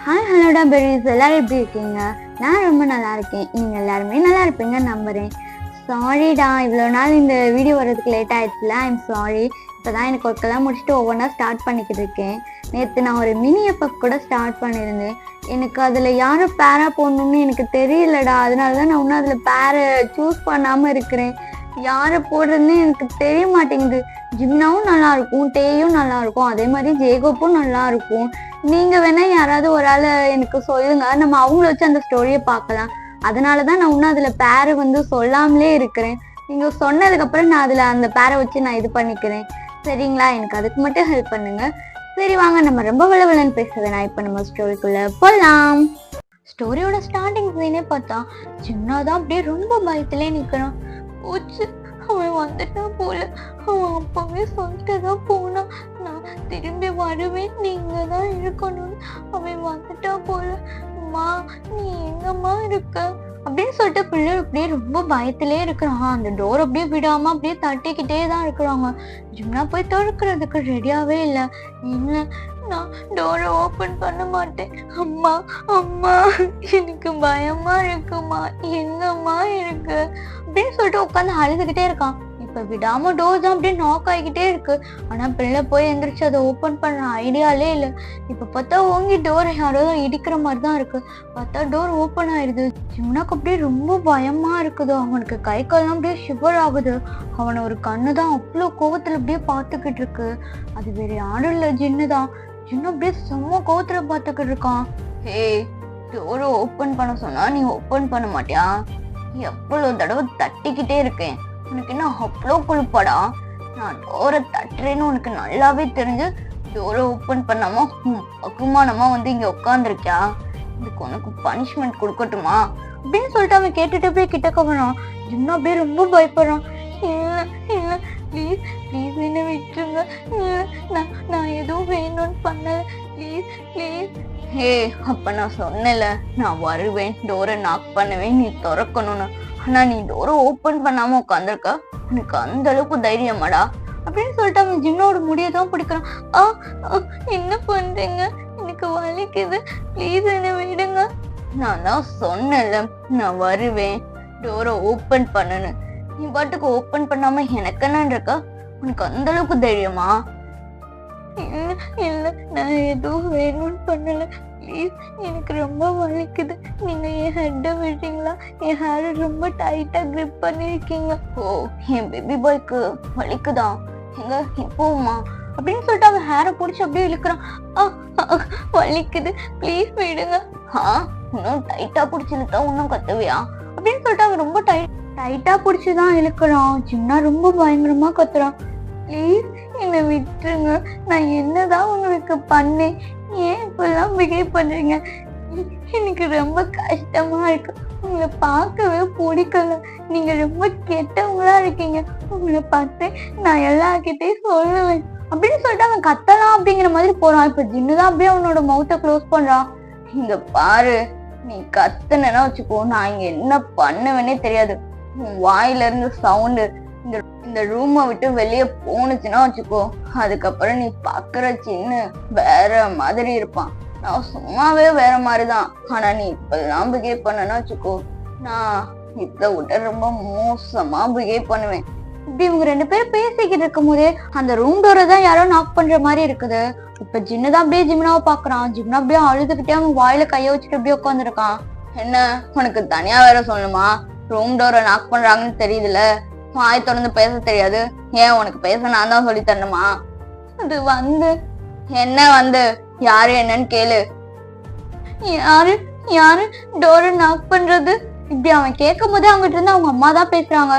Hi ஹலோடா berries, எல்லாரும் எப்படி இருக்கீங்க? நான் ரொம்ப நல்லா இருக்கேன். நீங்கள் எல்லாருமே நல்லா இருப்பீங்கன்னு நம்புகிறேன். சாரிடா, இவ்வளோ நாள் இந்த வீடியோ வர்றதுக்கு லேட் ஆகிடுச்சுல. I'm sorry. இப்போ தான் எனக்கு ஒர்க்கெல்லாம் முடிச்சுட்டு ஒவ்வொன்றா ஸ்டார்ட் பண்ணிக்கிட்டு இருக்கேன். நேற்று நான் ஒரு மினி எஃபெக்ட் கூட ஸ்டார்ட் பண்ணியிருந்தேன். எனக்கு அதில் யாரும் பேரா போடணும்னு எனக்கு தெரியலடா. அதனால தான் நான் இன்னும் அதில் பேரை சூஸ் பண்ணாமல் இருக்கிறேன். யாரை போடுறதுன்னு எனக்கு தெரிய மாட்டேங்குது. ஜிம்னாவும் நல்லாயிருக்கும், டேயும் நல்லாயிருக்கும், அதே மாதிரி ஜேகோப்பும் நல்லாயிருக்கும். நீங்கள் வேணால் யாராவது ஒரு ஆள் எனக்கு சொல்லுங்க, நம்ம அவங்கள வச்சு அந்த ஸ்டோரியை பார்க்கலாம். அதனால தான் நான் இன்னும் அதில் பேரை சொல்லாமலே இருக்கிறேன். நீங்கள் சொன்னதுக்கப்புறம் நான் அதில் அந்த பேரை வச்சு நான் இது பண்ணிக்கிறேன். சரிங்களா? எனக்கு அதுக்கு மட்டும் ஹெல்ப் பண்ணுங்க. சரி வாங்க, நம்ம ரொம்ப வளவலன்னு பேசுறது. நான் இப்போ நம்ம ஸ்டோரிக்குள்ளே போகலாம். ஸ்டோரியோட ஸ்டார்டிங் சீனே பார்த்தா சின்னதான் அப்படியே ரொம்ப பயத்திலே நிற்கிறான். போச்சு, அவன் வந்துட்டான் போல. அவன் அப்பவே சொல்லிட்டு தான் போனான், நான் திரும்பி வருவேன், நீங்க தான் இருக்கணும்னு. அவன் வந்துட்டான் போல. அம்மா, நீ எங்கம்மா இருக்க அப்படின்னு சொல்லிட்டு பிள்ளை அப்படியே ரொம்ப பயத்திலே இருக்கிறான். அந்த டோர் அப்படியே விடாம அப்படியே தட்டிக்கிட்டே தான் இருக்கிறாங்க. ஜிம்னா போய் திறக்கிறதுக்கு ரெடியாவே இல்லை. என்ன, நான் டோரை ஓப்பன் பண்ண மாட்டேன். அம்மா அம்மா, எனக்கு பயமா இருக்குமா, எங்கம்மா இருக்கு அப்படின்னு சொல்லிட்டு உட்காந்து அழுதுகிட்டே இருக்கான். இப்ப விடாம டோர் தான் அப்படியே நாக் ஆகிக்கிட்டே இருக்கு. ஆனா பிள்ளை போய் எந்திரிச்சு அதை ஓப்பன் பண்ற ஐடியாலே இல்லை. இப்ப பார்த்தா ஓங்கி டோரை யாரோ இடிக்கிற மாதிரி தான் இருக்கு. பார்த்தா டோர் ஓப்பன் ஆயிடுது. ஜிம்னாக்கு அப்படியே ரொம்ப பயமா இருக்குது. அவனுக்கு கை கால்லாம் அப்படியே ஷிவர் ஆகுது. அவனை ஒரு கண்ணு தான் அவ்வளோ கோவத்துல அப்படியே பார்த்துக்கிட்டு இருக்கு. அது வேற யாரும் இல்லை, ஜின்னு தான். ஜின்னு அப்படியே செம்ம கோவத்துல பார்த்துக்கிட்டு இருக்கான். ஏய், டோரை ஓப்பன் பண்ண சொன்னா நீ ஓப்பன் பண்ண மாட்டியா? எவ்வளவு தடவை தட்டிக்கிட்டே இருக்கேன், உனக்கு என்ன அவ்வளோ கொழுப்பாடா? நான் டோரை தட்டுறேன்னு உனக்கு நல்லாவே தெரிஞ்சு டோரை ஓப்பன் பண்ணாம பகுமானமா இங்க உட்காந்துருக்கியா? இதுக்கு உனக்கு பனிஷ்மெண்ட் கொடுக்கட்டுமா அப்படின்னு சொல்லிட்டு அவன் கேட்டுட்டு போய் கிட்ட கவனம். ஜின்னா அப்படியே ரொம்ப பயப்படுறான். இல்லை இல்லை, ப்ளீஸ் ப்ளீஸ் என்ன விட்டுருங்க. இல்லை, நான் எதுவும் வேணும்னு பண்ணல, ப்ளீஸ் ப்ளீஸ். ஹே, அப்ப நான் சொன்னல, நான் வருவேன், டோரை நாக் பண்ணுவேன், நீ திறக்கணும்னு. ஆனா நீ டோரை ஓப்பன் பண்ணாம உட்காந்துருக்க, உனக்கு அந்த அளவுக்கு தைரியமாடா அப்படின்னு சொல்லிட்டு அவன் ஜின்னோட முடியதான் பிடிக்கிறான். என்ன பண்றீங்க, எனக்கு வலிக்குது, ப்ளீஸ் என்ன விடுங்க. நான் தான் சொன்னல, நான் வருவேன், டோரை ஓப்பன் பண்ணனு. நீ பாட்டுக்கு ஓப்பன் பண்ணாம எனக்கு என்னன்னு இருக்க, உனக்கு அந்த அளவுக்கு தைரியமா? இல்லை இல்லை, நான் எதுவும் வேணும்னு பண்ணல, ப்ளீஸ், எனக்கு ரொம்ப வலிக்குது, நீங்க என் ஹெட்டை விடுறீங்களா? என் ஹேரை ரொம்ப டைட்டா கிரிப் பண்ணிருக்கீங்க. ஓ, என் பேபி பாய்க்கு வலிக்குதா? எங்க இப்போமா அப்படின்னு சொல்லிட்டு அவன் ஹேரை பிடிச்சி அப்படியே இழுக்கிறான். வலிக்குது, ப்ளீஸ் விடுங்க. இன்னும் டைட்டா பிடிச்சி இழுத்தா இன்னும் கத்துவியா அப்படின்னு சொல்லிட்டு அவன் ரொம்ப டைட்டா பிடிச்சிதான் இழுக்கிறான். சின்ன ரொம்ப பயங்கரமா கத்துறான். ப்ளீஸ் என்னை விட்டுருங்க, நான் என்னதான் உங்களுக்கு பண்ணேன், ஏன் இப்பெல்லாம் பிஹேவ் பண்றீங்க? எனக்கு ரொம்ப கஷ்டமா இருக்கு, உங்களை பார்க்கவே பிடிக்கல, நீங்க ரொம்ப கெட்டவங்களா இருக்கீங்க, உங்களை பார்த்து நான் எல்லார்கிட்டையும் சொல்லுவேன் அப்படின்னு சொல்லிட்டு அவன் கத்தலாம் அப்படிங்கிற மாதிரி போறான். இப்ப ஜின்னுதான் அப்படியே அவனோட மவுத்தை க்ளோஸ் பண்றான். இங்க பாரு, நீ கத்துனா வச்சுக்கோ, நான் இங்க என்ன பண்ணுவேன்னே தெரியாது. உன் வாயில இருந்து சவுண்டு இந்த ரூமை விட்டு வெளியே போனுச்சுன்னா வச்சுக்கோ, அதுக்கப்புறம் நீ பாக்குற சின்ன வேற மாதிரி இருப்பான். நான் சும்மாவே வேற மாதிரிதான், ஆனா நீ இப்பெல்லாம் பிஹேவ் பண்ணனா வச்சுக்கோ, நான் இதை விட ரொம்ப மோசமா பிஹேவ் பண்ணுவேன். இப்படி இவங்க ரெண்டு பேரும் பேசிக்கிட்டு இருக்கும் போதே அந்த ரூம் டோரை தான் யாரோ நாக் பண்ற மாதிரி இருக்குது. இப்ப ஜின்னு தான் அப்படியே ஜிம்னாவை பாக்குறான். ஜிம்னா அப்படியே அழுதுகிட்டே அவன் வாயில கைய வச்சுட்டு அப்படியே உட்காந்துருக்கான். என்ன, உனக்கு தனியா வேற சொல்லணுமா? ரூம் டோரை நாக் பண்றாங்கன்னு தெரியுதுல, வாய் தொடர்ந்து பேச தெரியாது, ஏன் உனக்கு பேச நான் தான் சொல்லி தரணுமா? அது என்ன யாரு என்னன்னு கேளு. யாரு யாரு டோரை நாக் பண்றது? இப்படி அவன் கேட்கும் போதே அவங்ககிட்ட இருந்து அவங்க அம்மா தான் பேசுறாங்க.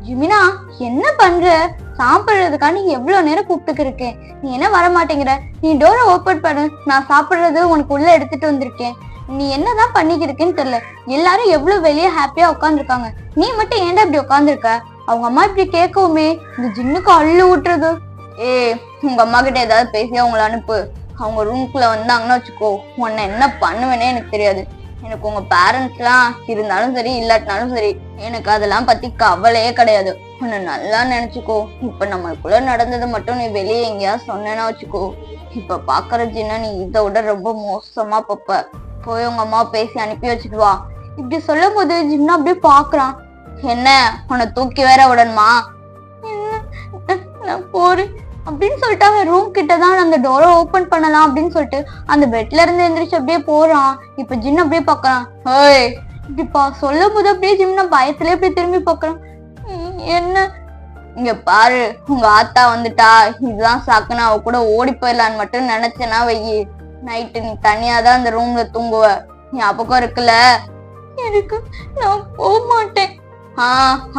ஜிமினா, என்ன பண்ற? சாப்பிடுறதுக்காக நீ எவ்வளவு நேரம் கூப்பிட்டுக்கு இருக்கேன், நீ என்ன வர மாட்டேங்கிற? நீ டோரை ஓப்பன் பண்ணு, நான் சாப்பிடுறது உனக்கு உள்ள எடுத்துட்டு வந்திருக்கேன். நீ என்னதான் பண்ணிக்கிருக்கேன்னு தெரியல. எல்லாரும் எவ்வளவு வெளியே ஹாப்பியா உட்காந்துருக்காங்க, நீ மட்டும் ஏன்டா இப்படி உட்காந்துருக்க? அவங்க அம்மா இப்படி கேட்கவுமே இந்த ஜின்னுக்கு அள்ளு விட்டுறது. உங்க அம்மா கிட்ட ஏதாவது பேசி அவங்கள அனுப்பு. அவங்க ரூம்குள்ள வந்தாங்கன்னா வச்சுக்கோ, உன்னை என்ன பண்ணுவேனே எனக்கு தெரியாது. எனக்கு உங்க பேரண்ட்ஸ் எல்லாம் இருந்தாலும் சரி இல்லாட்டினாலும் சரி, எனக்கு அதெல்லாம் பத்தி கவலையே கிடையாது. உன்னை நல்லா நினைச்சுக்கோ. இப்ப நம்மளுக்குள்ள நடந்தது மட்டும் நீ வெளியே எங்கேயாவது சொன்னேன்னா வச்சுக்கோ, இப்ப பாக்குற ஜின்னா நீ இதை விட ரொம்ப மோசமா பப்ப. போய் உங்க அம்மா பேசி அனுப்பி வச்சுட்டு வா. இப்படி சொல்லும் போது ஜின்னா அப்படியே பாக்குறான். என்ன உன்னை தூக்கி வேற விடணுமா? நான் போறேன் அப்படின்னு சொல்லிட்டு அவன் ரூம் கிட்டதான் அந்த டோரை ஓபன் பண்ணலாம் அப்படின்னு சொல்லிட்டு அந்த பெட்ல இருந்து எந்திரிச்சு அப்படியே போறான். இப்ப ஜின்னு அப்படியே பாக்குறான். ஏய் இப்படிப்பா சொல்லும் போது அப்படியே ஜின்னா பயத்திலே அப்படியே திரும்பி பாக்குறான். என்ன? இங்க பாரு, உங்க ஆத்தா வந்துட்டா, இதுதான் சாக்குன்னு அவ கூட ஓடி போயிடலான்னு மட்டும் நினைச்சேன்னா வையி, நைட்டு நீ தனியாதான் அந்த ரூம்ல தூங்குவ. ஞாபகம் இருக்குல்ல? எனக்கு நான் போக மாட்டேன்.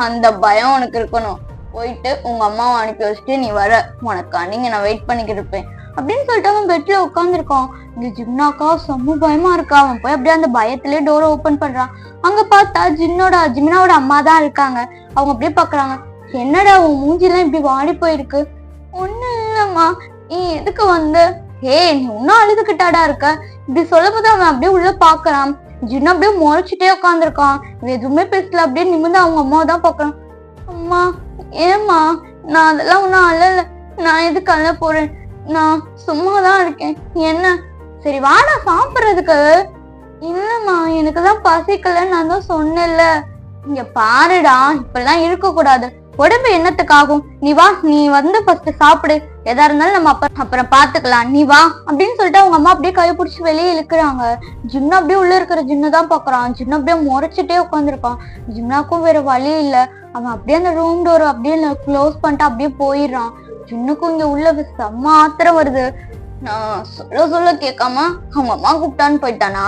அந்த பயம் உனக்கு இருக்கணும். போயிட்டு உங்க அம்மாவை அனுப்பி வச்சுட்டு நீ வர, உனக்காண்டிங்க நான் வெயிட் பண்ணிக்கிட்டு இருப்பேன் அப்படின்னு சொல்லிட்டு அவன் பெட்ல உட்காந்துருக்கான். இங்க ஜிம்னாக்கா செம்ம பயமா இருக்கா. அவன் போய் அப்படியே அந்த பயத்திலே டோரை ஓபன் பண்றான். அங்க பார்த்தா ஜிம்னாவோட அம்மா தான் இருக்காங்க. அவங்க அப்படியே பாக்குறாங்க. என்னடா உன் மூஞ்சிலாம் இப்படி வாடி போயிருக்கு? ஒண்ணு இல்லம்மா, நீ எதுக்கு வந்த? நீ இன்னும் அழுதுகிட்டாடா இருக்க. இப்படி சொல்லும் போது அவன் அப்படியே உள்ள பாக்குறான். ஜின்னு அப்படியே முறைச்சிட்டே உட்காந்துருக்கான். எதுவுமே பேசல. அப்படியே நிமிந்து அவங்க அம்மாவை தான் பாக்குறான். அம்மா ஏம்மா? நான் அதெல்லாம் ஒன்னும் அழல. நான் எதுக்கு அழ போறேன்? நான் சும்மாதான் இருக்கேன். என்ன? சரி வாடா சாப்பிடுறதுக்கு. இல்லம்மா எனக்குதான் பசிக்கல, நான் தான் சொன்னேன்ல. இங்க பாருடா, இப்பெல்லாம் இருக்க கூடாது. உடம்பு என்னத்துக்காகும்? நீ வா, நீ வந்து ஃபர்ஸ்ட் சாப்பிடு. எதா இருந்தாலும் நம்ம அப்புறம் பாத்துக்கலாம். நீ வா அப்படின்னு சொல்லிட்டு அவங்க அம்மா அப்படியே கையை பிடிச்சி வெளியே இழுக்கிறாங்க. ஜின்னு அப்படியே உள்ள இருக்கிற ஜின்னு தான் பாக்குறான். ஜின்னு அப்படியே முறைச்சிட்டே உட்காந்துருக்கான். ஜின்னாக்கும் வேற வழி இல்ல. அவன் அப்படியே அந்த ரூம் டோர் அப்படியே க்ளோஸ் பண்ணிட்டு அப்படியே போயிடுறான். ஜின்னுக்கும் இங்க உள்ள செம்ம ஆத்திரம் வருது. நான் சொல்ல கேட்காம அவங்க அம்மா கூப்பிட்டான்னு போயிட்டானா?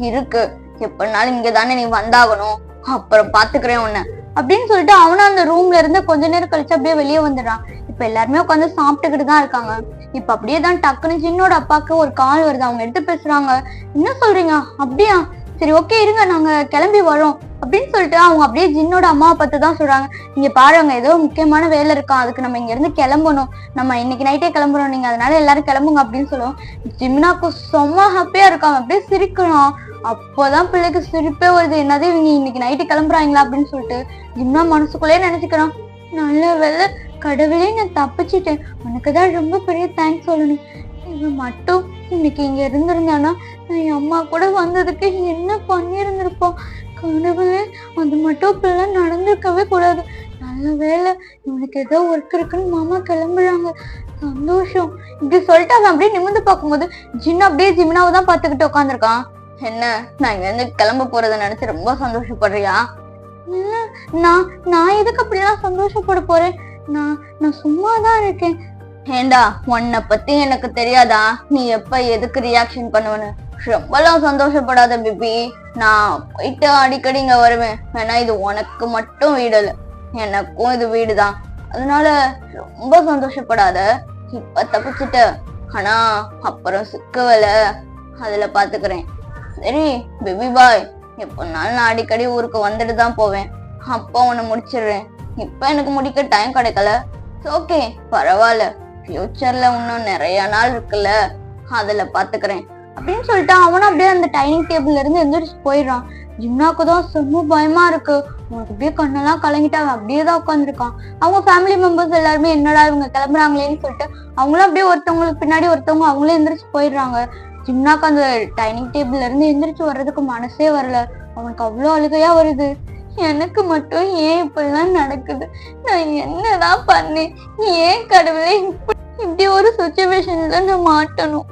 இருக்கு, எப்படினாலும் இங்கதானே நீ வந்தாகணும். அப்புறம் பாத்துக்கிறேன் உன்ன அப்படின்னு சொல்லிட்டு அவனும் அந்த ரூம்ல இருந்து கொஞ்ச நேரம் கழிச்சு அப்படியே வெளியே வந்துடுறான். இப்ப எல்லாருமே உட்காந்து சாப்பிட்டுக்கிட்டு தான் இருக்காங்க. இப்ப அப்படியே தான் டக்குன்னு ஜின்னோட அப்பாவுக்கு ஒரு கால் வருது. அவங்க எடுத்து பேசுறாங்க. என்ன சொல்றீங்க? அப்படியா, சரி ஓகே இருங்க, நாங்க கிளம்பி வரோம் அப்படின்னு சொல்லிட்டு அவங்க அப்படியே ஜின்னோட அம்மாவை பத்தி தான் சொல்றாங்க. இங்க பாருங்க, ஏதோ முக்கியமான வேலை இருக்கா, அதுக்கு நம்ம இங்க இருந்து கிளம்பணும். நம்ம இன்னைக்கு நைட்டே கிளம்புறோம், நீங்க அதனால எல்லாரும் கிளம்புங்க அப்படின்னு சொல்லுவோம். ஜிம்னாக்கு செம்ம ஹாப்பியா இருக்காங்க. அப்படியே சிரிக்கிறான். அப்போதான் பிள்ளைக்கு சிரிப்பே வருது. என்னது இவங்க இன்னைக்கு நைட்டு கிளம்புறாங்களா அப்படின்னு சொல்லிட்டு ஜிம்னா மனசுக்குள்ளே நினைச்சுக்கிறான். நல்ல வேலை கடவுளே, நான் தப்பிச்சிட்டேன். உனக்குதான் ரொம்ப பெரிய தேங்க்ஸ் சொல்லணும். இவன் மட்டும் இன்னைக்கு இங்க இருந்திருந்தானா நான் என் அம்மா கூட வந்ததுக்கு என்ன பண்ணியிருந்திருப்போம். கடவுளே, அது மட்டும் இப்பெல்லாம் நடந்திருக்கவே கூடாது. நல்ல வேலை, இவனுக்கு ஏதோ ஒர்க் இருக்குன்னு மாமா கிளம்புறாங்க. சந்தோஷம். இப்படி சொல்லிட்டு அவன் அப்படியே நிமிர்ந்து பார்க்கும்போது ஜின்னு அப்படியே ஜிம்னாவை தான் பார்த்துக்கிட்டு உட்காந்துருக்கான். என்ன, நான் இங்க இருந்து கிளம்ப போறத நினைச்சு ரொம்ப சந்தோஷப்படுறியா? இல்ல, நான் எதுக்கு அப்படிலாம் சந்தோஷப்பட போறேன்? நான் சும்மாதான் இருக்கேன். ஏண்டா, உன்னை பத்தி எனக்கு தெரியாதா? நீ எப்ப எதுக்கு ரியாக்ஷன் பண்ணுவனு? ரொம்பலாம் சந்தோஷப்படாத பேபி. நான் போயிட்டு அடிக்கடி இங்க வருவேன். ஏன்னா இது உனக்கு மட்டும் வீடு இல்ல, எனக்கும் இது வீடுதான். அதனால ரொம்ப சந்தோஷப்படாத. இப்ப தப்பிச்சுட்ட, ஆனா அப்புறம் சிக்கவல, அதுல பாத்துக்கிறேன். சரி பேபி பாய், எப்பனாலும் நான் அடிக்கடி ஊருக்கு வந்துட்டு தான் போவேன். அப்போ உன்னை முடிச்சிடுறேன். இப்ப எனக்கு முடிக்க டைம் கிடைக்கல. ஓகே பரவாயில்ல, ஃபியூச்சர்ல இன்னும் நிறைய நாள் இருக்குல்ல, அதுல பாத்துக்கிறேன் அப்படின்னு சொல்லிட்டு அவனும் அப்படியே அந்த டைனிங் டேபிள்ல இருந்து எந்திரிச்சு போயிடுறான். ஜிம்னாக்குதான் செம்ம பயமா இருக்கு. உனக்கு அப்படியே கண்ணெல்லாம் கலங்கிட்டு அவன் அப்படியே தான் உட்காந்துருக்கான். அவங்க ஃபேமிலி மெம்பர்ஸ் எல்லாருமே என்னடா இவங்க கிளம்புறாங்களேன்னு சொல்லிட்டு அவங்களும் அப்படியே ஒருத்தவங்களுக்கு பின்னாடி ஒருத்தவங்க அவங்களே எந்திரிச்சு போயிடுறாங்க. ஜிம்னாக்கு அந்த டைனிங் டேபிள்ல இருந்து எந்திரிச்சு வர்றதுக்கு மனசே வரல. அவனுக்கு அவ்வளோ அழுகையா வருது. எனக்கு மட்டும் ஏன் இப்படிலாம் நடக்குது? நான் என்னதான் பண்ணேன்? ஏன் கடவுளே இப்படி ஒரு சுச்சுவேஷன்ல நான் மாட்டணும்?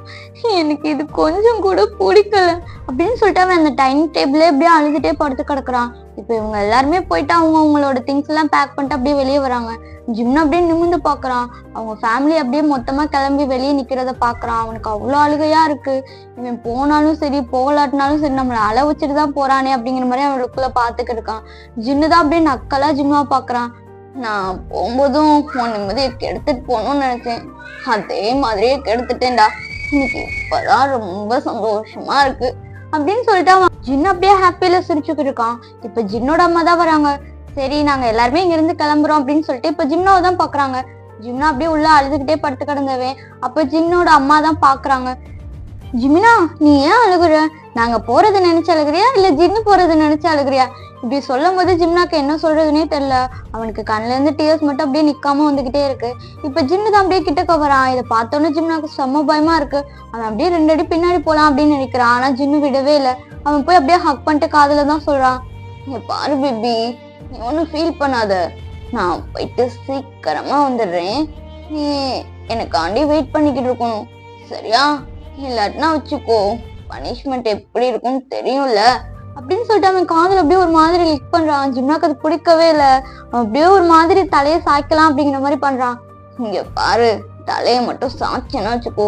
எனக்கு இது கொஞ்சம் கூட பிடிக்கல அப்படின்னு சொல்லிட்டு அவன் அந்த டைனிங் டேபிளே அப்படியே அழுதுட்டே படுத்து கிடக்குறான். இப்ப இவங்க எல்லாருமே போயிட்டு அவங்களோட திங்ஸ் எல்லாம் பேக் பண்ணிட்டு அப்படியே வெளியே வராங்க. ஜிம்னா அப்படியே நிமிர்ந்து பாக்குறான். அவங்க ஃபேமிலி அப்படியே மொத்தமா கிளம்பி வெளியே நிக்கிறத பாக்குறான். அவனுக்கு அவ்வளோ அழுகையா இருக்கு. இவன் போனாலும் சரி போகலாட்டினாலும் சரி நம்மளை அழ வச்சுட்டு தான் போறானே அப்படிங்கிற மாதிரி அவனுக்குள்ள பாத்துக்கிட்டு இருக்கான். ஜின்னு தான் அப்படியே நக்கலா ஜிம்மா பாக்குறான். நான் போகும்போதும் உன் நிம்மதியை கெடுத்துட்டு போகணும்னு நினைச்சேன், அதே மாதிரியே கெடுத்துட்டேன்டா. இன்னைக்கு இப்பதான் ரொம்ப சந்தோஷமா இருக்கு அப்படின்னு சொல்லிட்டு அவன் ஜின்னு அப்படியே ஹாப்பியில சிரிச்சுக்கிட்டு இருக்கான். இப்ப ஜின்னோட அம்மா தான் வராங்க. சரி நாங்க எல்லாருமே இங்க இருந்து கிளம்புறோம் அப்படின்னு சொல்லிட்டு இப்ப ஜிம்னாவை தான் பாக்குறாங்க. ஜிம்னா அப்படியே உள்ள அழுதுகிட்டே படுத்து கிடந்தவன் அப்ப ஜின்னோட அம்மா தான் பாக்குறாங்க. ஜிமினா, நீ ஏன் அழுகுற? நாங்க போறது நினைச்சு அழுகுறியா இல்ல ஜின்னு போறது நினைச்சு அழுகுறியா? இப்படி சொல்லும் போது ஜிம்னாக்கு என்ன சொல்றதுன்னே தெரியல. அவனுக்கு கண்ணுல இருந்து டியர்ஸ் மட்டும் அப்படியே நிக்காம வந்துகிட்டே இருக்கு. இப்ப ஜின்னு தான் அப்படியே கிட்டக்க வரான். இதை பார்த்தோன்னே ஜிம்னாக்கு செம்ம பயமா இருக்கு. அவன் அப்படியே 2 அடி பின்னாடி போலாம் அப்படின்னு நினைக்கிறான். ஆனா ஜின்னு விடவே இல்லை. அவன் போய் அப்படியே ஹக் பண்ணிட்டு காதுல தான் சொல்றான், இங்க பாரு பேபி, நீ ஒன்னும் ஃபீல் பண்ணாத, நான் போயிட்டு சீக்கிரமா வந்துடுறேன். நீ எனக்காண்டி வெயிட் பண்ணிக்கிட்டு இருக்கணும், சரியா? இல்லாட்டினா வச்சுக்கோ, பனிஷ்மெண்ட் எப்படி இருக்கும்னு தெரியும்ல அப்படின்னு சொல்லிட்டு அவன் காதுல அப்படியே ஒரு மாதிரி லிக் பண்றான். ஜிம்னாக்கு அது பிடிக்கவே இல்லை. அவன் அப்படியே ஒரு மாதிரி தலையை சாய்க்கலாம் அப்படிங்கிற மாதிரி பண்றான். இங்க பாரு, தலையை மட்டும் சாய்ச்சேன்னா வச்சுக்கோ,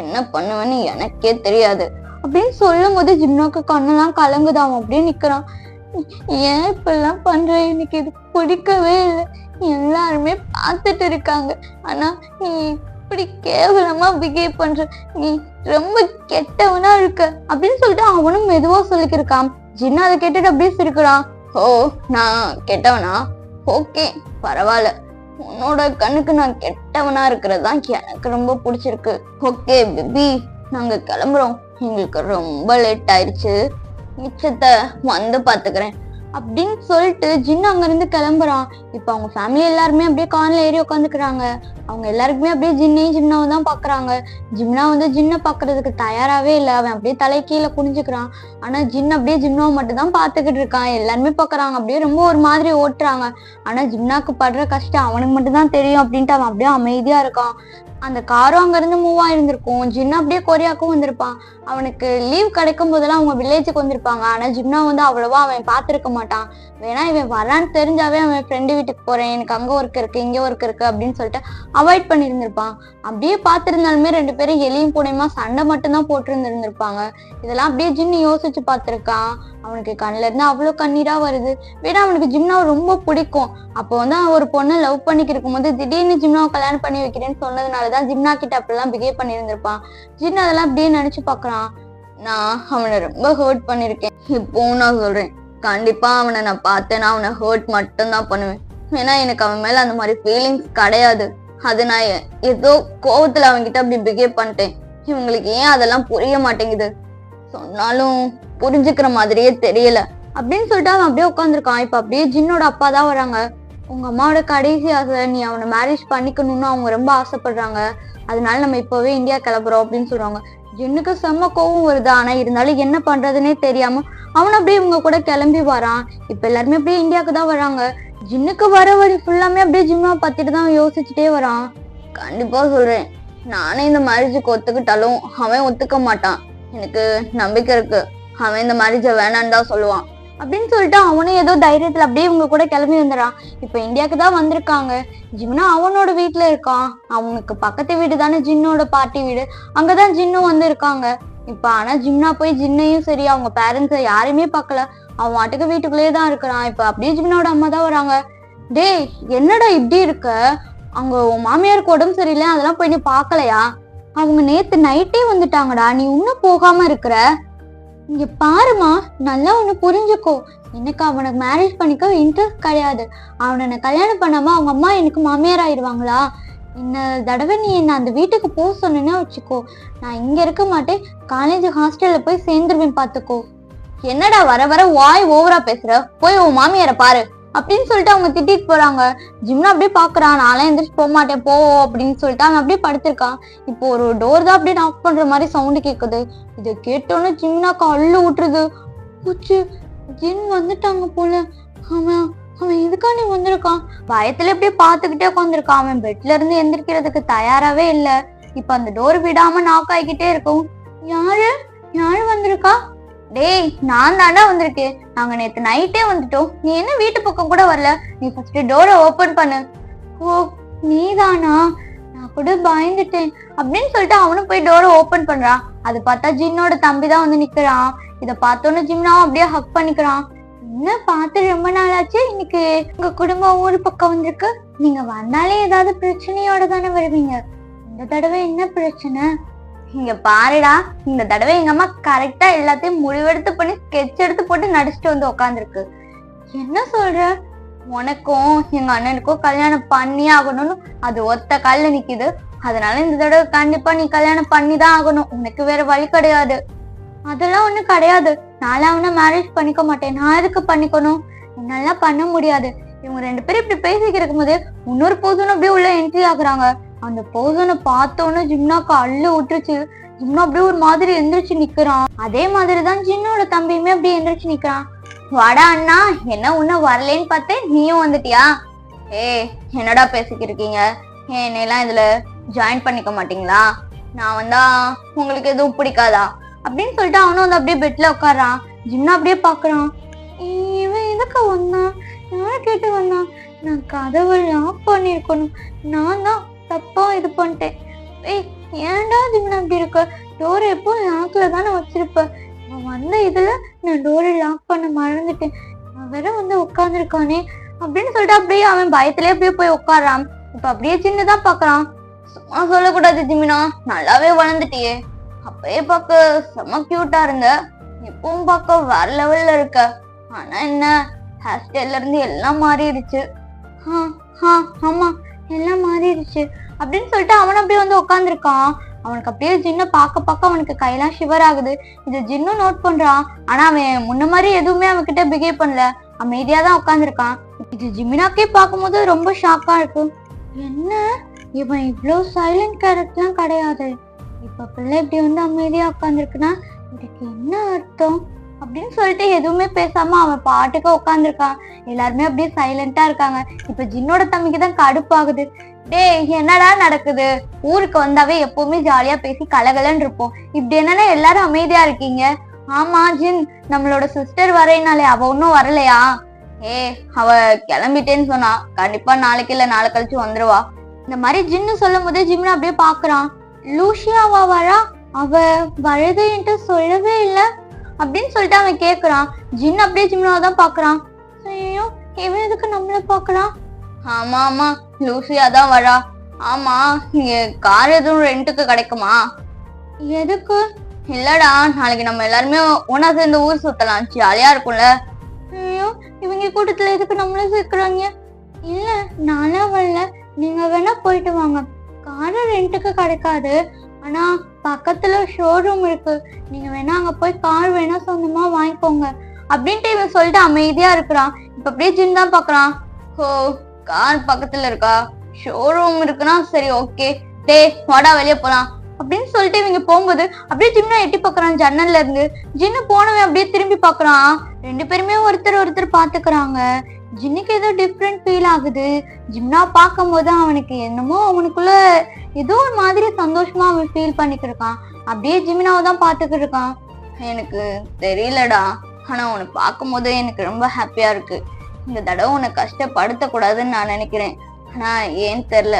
என்ன பண்ணுவேன்னு எனக்கே தெரியாது அப்படின்னு சொல்லும் போது ஜிம்னாக்கு கண்ணெல்லாம் கலங்குது. அவன் அப்படியே நிக்கிறான். ஏன் இப்பெல்லாம் பண்ற, எனக்கு இது பிடிக்கவே இல்லை. எல்லாருமே பார்த்துட்டு இருக்காங்க, ஆனா நீ இப்படி கேவலமா பிஹேவ் பண்ற, நீ ரொம்ப கெட்டவனா இருக்க அப்படின்னு சொல்லிட்டு அவனும் மெதுவா சொல்லிக்கிருக்கான். ஜின்னா அதை கேட்டுட்டு அப்படியே சிரிக்கிறான். ஓ, நான் கெட்டவனா? ஓகே, பரவாயில்ல, உன்னோட கண்ணுக்கு நான் கெட்டவனா இருக்கிறதுதான் எனக்கு ரொம்ப பிடிச்சிருக்கு. ஓகே பேபி, நாங்க கிளம்புறோம், எங்களுக்கு ரொம்ப லேட் ஆயிடுச்சு, மிச்சத்தை வந்து பாத்துக்கிறேன் அப்படின்னு சொல்லிட்டு ஜின்னு அங்க இருந்து கிளம்புறான். இப்ப அவங்க ஃபேமிலி எல்லாருமே அப்படியே கார்ல ஏறி உட்காந்துக்கிறாங்க. அவங்க எல்லாருக்குமே அப்படியே ஜின்னையும் ஜிம்னாவும் தான் பாக்குறாங்க. ஜிம்னா வந்து ஜின்னை பாக்குறதுக்கு தயாராவே இல்லை. அவன் அப்படியே தலை கீழே குனிஞ்சுக்கிறான். ஆனா ஜின் அப்படியே ஜிம்னாவை மட்டும் தான் பாத்துக்கிட்டு இருக்கான். எல்லாருமே பாக்குறாங்க, அப்படியே ரொம்ப ஒரு மாதிரி ஓட்டுறாங்க. ஆனா ஜிம்னாக்கு படுற கஷ்டம் அவனுக்கு மட்டும் தான் தெரியும் அப்படின்ட்டு அவன் அப்படியே அமைதியா இருக்கான். அந்த காரும் அங்க இருந்து மூவ் ஆயிருந்திருக்கும். ஜின்னா அப்படியே கொரியாவுக்கும் வந்திருப்பான். அவனுக்கு லீவ் கிடைக்கும் போதெல்லாம் அவங்க வில்லேஜுக்கு வந்திருப்பாங்க. ஆனா ஜிம்னா வந்து அவ்வளவா அவன் பார்த்திருக்க மாட்டான். வேணா இவன் வரான்னு தெரிஞ்சாவே அவன் ஃப்ரெண்டு வீட்டுக்கு போறேன், எனக்கு அங்க ஒர்க் இருக்கு, இங்க ஒர்க் இருக்கு அப்படின்னு சொல்லிட்டு அவாய்ட் பண்ணியிருந்திருப்பான். அப்படியே பார்த்திருந்தாலுமே 2 பேரும் எலியும் பூனையுமா சண்டை மட்டும்தான் போட்டு இருந்திருந்திருப்பாங்க. இதெல்லாம் அப்படியே ஜின்னு யோசிச்சு பார்த்திருக்கான். அவனுக்கு கண்ணுல இருந்து அவ்வளவு கண்ணீரா வருது. வேணா அவனுக்கு ஜிம்னாவை ரொம்ப பிடிக்கும். அப்போ வந்து அவன் ஒரு பொண்ணை லவ் பண்ணிக்கு இருக்கும் போது திடீர்னு ஜிம்னாவை கல்யாணம் பண்ணி வைக்கிறேன்னு சொன்னதுனாலதான் ஜிம்னா கிட்ட அப்படிலாம் பிஹேவ் பண்ணியிருந்திருப்பான். ஜின் அதெல்லாம் அப்படியே நினைச்சு பாக்குறான். நான் அவனை ரொம்ப ஹர்ட் பண்ணிருக்கேன். இப்போ நான் சொல்றேன், கண்டிப்பா அவனை நான் பார்த்தேன்னா அவனை ஹர்ட் மட்டும் தான் பண்ணுவேன். ஏன்னா எனக்கு அவன் மேல அந்த மாதிரி ஃபீலிங்ஸ் கிடையாது. அது நான் ஏதோ கோவத்துல அவன்கிட்ட அப்படி பிஹேவ் பண்ணிட்டேன். இவங்களுக்கு ஏன் அதெல்லாம் புரிய மாட்டேங்குது, சொன்னாலும் புரிஞ்சுக்கிற மாதிரியே தெரியல அப்படின்னு சொல்லிட்டு அவன் அப்படியே உட்காந்துருக்கான். இப்ப அப்படியே ஜின்னோட அப்பா தான் வராங்க. உங்க அம்மாவோட கடைசி ஆசை, நீ அவனை மேரேஜ் பண்ணிக்கணும்னு அவங்க ரொம்ப ஆசைப்படுறாங்க, அதனால நம்ம இப்பவே இந்தியா கிளம்புறோம் அப்படின்னு சொல்றாங்க. ஜின்னுக்கு செம்ம கோவம் வருது. ஆனா இருந்தாலும் என்ன பண்றதுன்னே தெரியாம அவன் அப்படியே இவங்க கூட கிளம்பி வரான். இப்ப எல்லாருமே அப்படியே இந்தியாவுக்கு தான் வராங்க. ஜின்னுக்கு வர வழி ஃபுல்லாமே அப்படியே ஜிம்மா பத்திட்டு தான் யோசிச்சுட்டே வரான். கண்டிப்பா சொல்றேன், நானே இந்த மேரேஜுக்கு ஒத்துக்கிட்டாலும் அவன் ஒத்துக்க மாட்டான். எனக்கு நம்பிக்கை இருக்கு, அவன் இந்த மேரேஜ வேணான்னு தான் சொல்லுவான் அப்படின்னு சொல்லிட்டு அவனும் ஏதோ தைரியத்துல அப்படியே இவங்க கூட கிளம்பி வந்துடுறான். இப்ப இந்தியாவுக்கு தான் வந்திருக்காங்க. ஜிம்னா அவனோட வீட்டுல இருக்கான். அவனுக்கு பக்கத்து வீடு தானே ஜின்னோட பாட்டி வீடு, அங்கதான் ஜின்னும் வந்து இருக்காங்க. இப்ப ஆனா ஜிம்னா போய் ஜின்னையும் சரி அவங்க பேரண்ட்ஸை யாருமே பார்க்கல. அவன் வாட்டுக்கு வீட்டுக்குள்ளேயே தான் இருக்கிறான். இப்ப அப்படியே ஜிம்னோட அம்மா தான் வராங்க. டேய், என்னடா இப்படி இருக்க, அங்க உன் மாமியாருக்கு உடம்பு சரியில்லை, அதெல்லாம் போய் நீ பாக்கலையா? அவங்க நேத்து நைட்டே வந்துட்டாங்கடா, நீ இன்னும் போகாம இருக்கிற. இங்க பாருமா, நல்லா ஒண்ணு புரிஞ்சுக்கோ, எனக்கு அவனுக்கு மேரேஜ் பண்ணிக்க இன்ட்ரெஸ்ட் கிடையாது. அவனை கல்யாணம் பண்ணாம அவங்க அம்மா எனக்கு மாமியார் ஆயிடுவாங்களா? இந்த தடவை நீ என்ன அந்த வீட்டுக்கு போக சொன்னா வச்சுக்கோ, நான் இங்க இருக்க மாட்டேன், காலேஜ் ஹாஸ்டல்ல போய் சேர்ந்துருவேன் பாத்துக்கோ. என்னடா வர வர வாய் ஓவரா பேசுற, போய் உன் மாமியாரை பாரு அப்படின்னு சொல்லிட்டு அவங்க திட்டிட்டு போறாங்க. ஜிம்னா அப்படியே பாக்குறான். நான்லாம் எந்திரிச்சு போக மாட்டேன் போ அப்படின்னு சொல்லிட்டு அவன் அப்படியே படுத்திருக்கான். இப்போ ஒரு டோர் தான் அப்படியே நாக் பண்ற மாதிரி சவுண்டு கேக்குது. இதை கேட்டோன்னு ஜிம்னாக்கு அள்ளு விட்டுருது. பூச்சு, ஜின் வந்துட்டாங்க போல. அவன் அவன் எதுக்காண்டி வந்திருக்கான்? பயத்துல அப்படியே பாத்துக்கிட்டே உட்காந்துருக்கான். அவன் பெட்ல இருந்து எந்திரிக்கிறதுக்கு தயாராவே இல்லை. இப்ப அந்த டோர் விடாம நாக் ஆகிக்கிட்டே இருக்கும். யாரு யாரு வந்திருக்கா? டேய், நான் தாண்டா வந்திருக்கேன், நாங்க நேத்து நைட்டே வந்துட்டோம், நீ என்ன வீட்டு பக்கம் கூட வரல, நீ ஃபர்ஸ்ட் டோரை ஓபன் பண்ணு. ஓ, நீதானா, நான் கூட பயந்துட்டேன் அப்படின்னு சொல்லிட்டு அவனும் போய் டோரை ஓபன் பண்றான். அது பார்த்தா ஜின்னோட தம்பி தான் வந்து நிக்கிறான். இத பார்த்தோன்னு ஜிம்னாவும் அப்படியே ஹக் பண்ணிக்கிறான். என்ன பார்த்து ரொம்ப நாளாச்சு, இன்னைக்கு உங்க குடும்பம் ஊரு பக்கம் வந்திருக்கு. நீங்க வந்தாலே ஏதாவது பிரச்சனையோட தானே வருவீங்க, இந்த தடவை என்ன பிரச்சனை? இங்க பாருடா, இந்த தடவை எங்க அம்மா கரெக்டா எல்லாத்தையும் முடிவெடுத்து பண்ணி ஸ்கெட்ச் எடுத்து போட்டு நடிச்சுட்டு வந்து உட்காந்துருக்கு. என்ன சொல்ற? உனக்கும் எங்க அண்ணனுக்கும் கல்யாணம் பண்ணி ஆகணும்னு அது ஒத்த கால்ல நிக்குது. அதனால இந்த தடவை கண்டிப்பா நீ கல்யாணம் பண்ணிதான் ஆகணும், உனக்கு வேற வழி கிடையாது. அதெல்லாம் ஒண்ணும் கிடையாது, நான்லாம் அவனை மேரேஜ் பண்ணிக்க மாட்டேன். நான் எதுக்கு பண்ணிக்கணும்? என்னால பண்ண முடியாது. இவங்க 2 பேரும் இப்படி பேசிக்கிட்டு இருக்கும்போது இன்னொரு பர்சன் அப்படியே உள்ள என்ட்ரி ஆகுறாங்க. அந்த பர்சனை பார்த்தோன்னு ஜிம்னாக்கு அள்ளு விட்டுருச்சு. ஜிம்னா அப்படியே ஒரு மாதிரி எந்திரிச்சு நிக்கிறான். அதே மாதிரிதான் ஜின்னோட தம்பியுமே அப்படியே எந்திரிச்சு நிக்கிறான். வாடா அண்ணா, என்ன உன்ன வரலேன்னு பார்த்தேன், நீயும் வந்துட்டியா? என்னடா பேசிக்கிட்டு இருக்கீங்க? என்னெல்லாம் இதுல ஜாயின் பண்ணிக்க மாட்டீங்களா? நான் வந்தா உங்களுக்கு எதுவும் பிடிக்காதா அப்படின்னு சொல்லிட்டு அவனும் வந்து அப்படியே பெட்ல உட்காரான். ஜிம்னா அப்படியே பாக்குறான். இவன் எதுக்கு வந்தான்? நான் கேட்டு வந்தான். நான் கதவை லாக் பண்ணிருக்கணும். நான் தான் தப்பா இது பண்ணிட்டேன். ஏன்டா ஜிம்னா அப்படி இருக்க? டோரை எப்போ லாக்ல தானே வச்சிருப்ப. அவன் வந்த இதுல நான் டோரை லாக் பண்ண மறந்துட்டேன். அவன் வேற வந்து உட்காந்துருக்கானே அப்படின்னு சொல்லிட்டு அப்படியே அவன் பயத்திலே அப்படியே போய் உட்காரான். இப்ப அப்படியே சின்னதான் பாக்குறான். சும்மா சொல்லக்கூடாது ஜிமினா, நல்லாவே வளர்ந்துட்டியே. அப்பயே பார்க்க செம்ம கியூட்டா இருந்த, இப்பவும் பார்க்க வேற லெவல்ல இருக்க. ஆனா என்ன, ஹேர் ஸ்டைல்ல இருந்து எல்லாம் மாறிடுச்சு. ஆமா, எல்லாம் மாறிடுச்சு அப்படின்னு சொல்லிட்டு அவன் அப்படியே வந்து உட்காந்துருக்கான். அவனுக்கு அப்படியே ஜின்ன பார்க்க அவனுக்கு கையெல்லாம் ஷிவர் ஆகுது. இது ஜின்னும் நோட் பண்றான். ஆனா அவன் முன்ன மாதிரி எதுவுமே அவன் கிட்ட பிஹேவ் பண்ணல, அமைதியா தான் உட்காந்துருக்கான். இது ஜிமினாக்கே பார்க்கும்போது ரொம்ப ஷாக்கா இருக்கு. என்ன இவன் இவ்வளோ சைலண்ட் கேரக்டர்லாம் கிடையாது, இப்ப பிள்ளை இப்படி வந்து அமைதியா உட்காந்துருக்குன்னா இதுக்கு என்ன அர்த்தம் அப்படின்னு சொல்லிட்டு எதுவுமே பேசாம அவன் பாட்டுக்கு உட்காந்துருக்கான். எல்லாருமே அப்படியே சைலண்டா இருக்காங்க. இப்ப ஜின்னோட தம்பிக்கு தான் கடுப்பாகுது. டேய் என்னடா நடக்குது? ஊருக்கு வந்தாவே எப்பவுமே ஜாலியா பேசி கலகலன்னு இருப்போம், இப்படி என்னன்னா எல்லாரும் அமைதியா இருக்கீங்க? ஆமா ஜின், நம்மளோட சிஸ்டர் வரேனாலே அவ ஒன்னும் வரலையா? அவ கிளம்பிட்டேன்னு சொன்னா, கண்டிப்பா நாளைக்கு இல்ல நாளை கழிச்சு வந்துருவா. இந்த மாதிரி ஜின்னு சொல்லும் போதே ஜிம்னா அப்படியே பாக்குறான். லூசியாவா வரா? அவ வருதுன்ட்டு சொல்லவே இல்லை அப்படின்னு சொல்லிட்டு அவன் கேக்குறான். ஜின் அப்படியே ஜிம்னாதான் பாக்குறான். ஐயோ, இவன் எதுக்கு நம்மள பாக்குறான்? ஆமா, லூசியா தான் வரா. ஆமா, இங்க கார் எதுவும் ரெண்டுக்கு கிடைக்குமா? எதுக்கு? இல்லடா, நாளைக்கு நம்ம எல்லாருமே ஒன்னா சேர்ந்து ஊர் சுத்தலாம், ஜாலியா இருக்கும்ல. ஐயோ, இவங்க கூட்டத்துல எதுக்கு நம்மள சேர்க்கிறாங்க? இல்ல, நானா வரல, நீங்க வேணா போயிட்டு வாங்க. கார் ரெண்டுக்கு கிடைக்காது, ஆனா பக்கத்துல ஷோரூம் இருக்கு, நீங்க வேணா அங்க போய் கார் வேணா சொந்தமா வாங்கிக்கோங்க அப்படின்ட்டு இவன் சொல்லிட்டு அமைதியா இருக்கிறான். இப்ப அப்படியே ஜின் தான் பாக்குறான். ஓ, கார் பக்கத்துல இருக்கா, ஷோரூம் இருக்குன்னா சரி ஓகே, டே வாடா வெளியே போலாம் அப்படின்னு சொல்லிட்டு இவங்க போகும்போது அப்படியே ஜிம்னா எட்டி பாக்குறான் ஜன்னல்ல இருந்து. ஜின்னு போனவன் அப்படியே திரும்பி பாக்குறான். 2 பேருமே ஒருத்தர் பாத்துக்கிறாங்க. ஜின்னுக்கு ஏதோ டிஃப்ரெண்ட் ஃபீல் ஆகுது. ஜிம்னா பார்க்கும் போது அவனுக்கு என்னமோ அவனுக்குள்ள ஏதோ ஒரு மாதிரி சந்தோஷமா அவன் ஃபீல் பண்ணிக்கிட்டு இருக்கான். அப்படியே ஜிமினாவை தான் பாத்துக்கிட்டு இருக்கான். எனக்கு தெரியலடா, ஆனா உன்னை பார்க்கும் போது எனக்கு ரொம்ப ஹாப்பியா இருக்கு. இந்த தடவை உன்னை கஷ்டப்படுத்த கூடாதுன்னு நான் நினைக்கிறேன். ஆனா ஏன் தெரியல,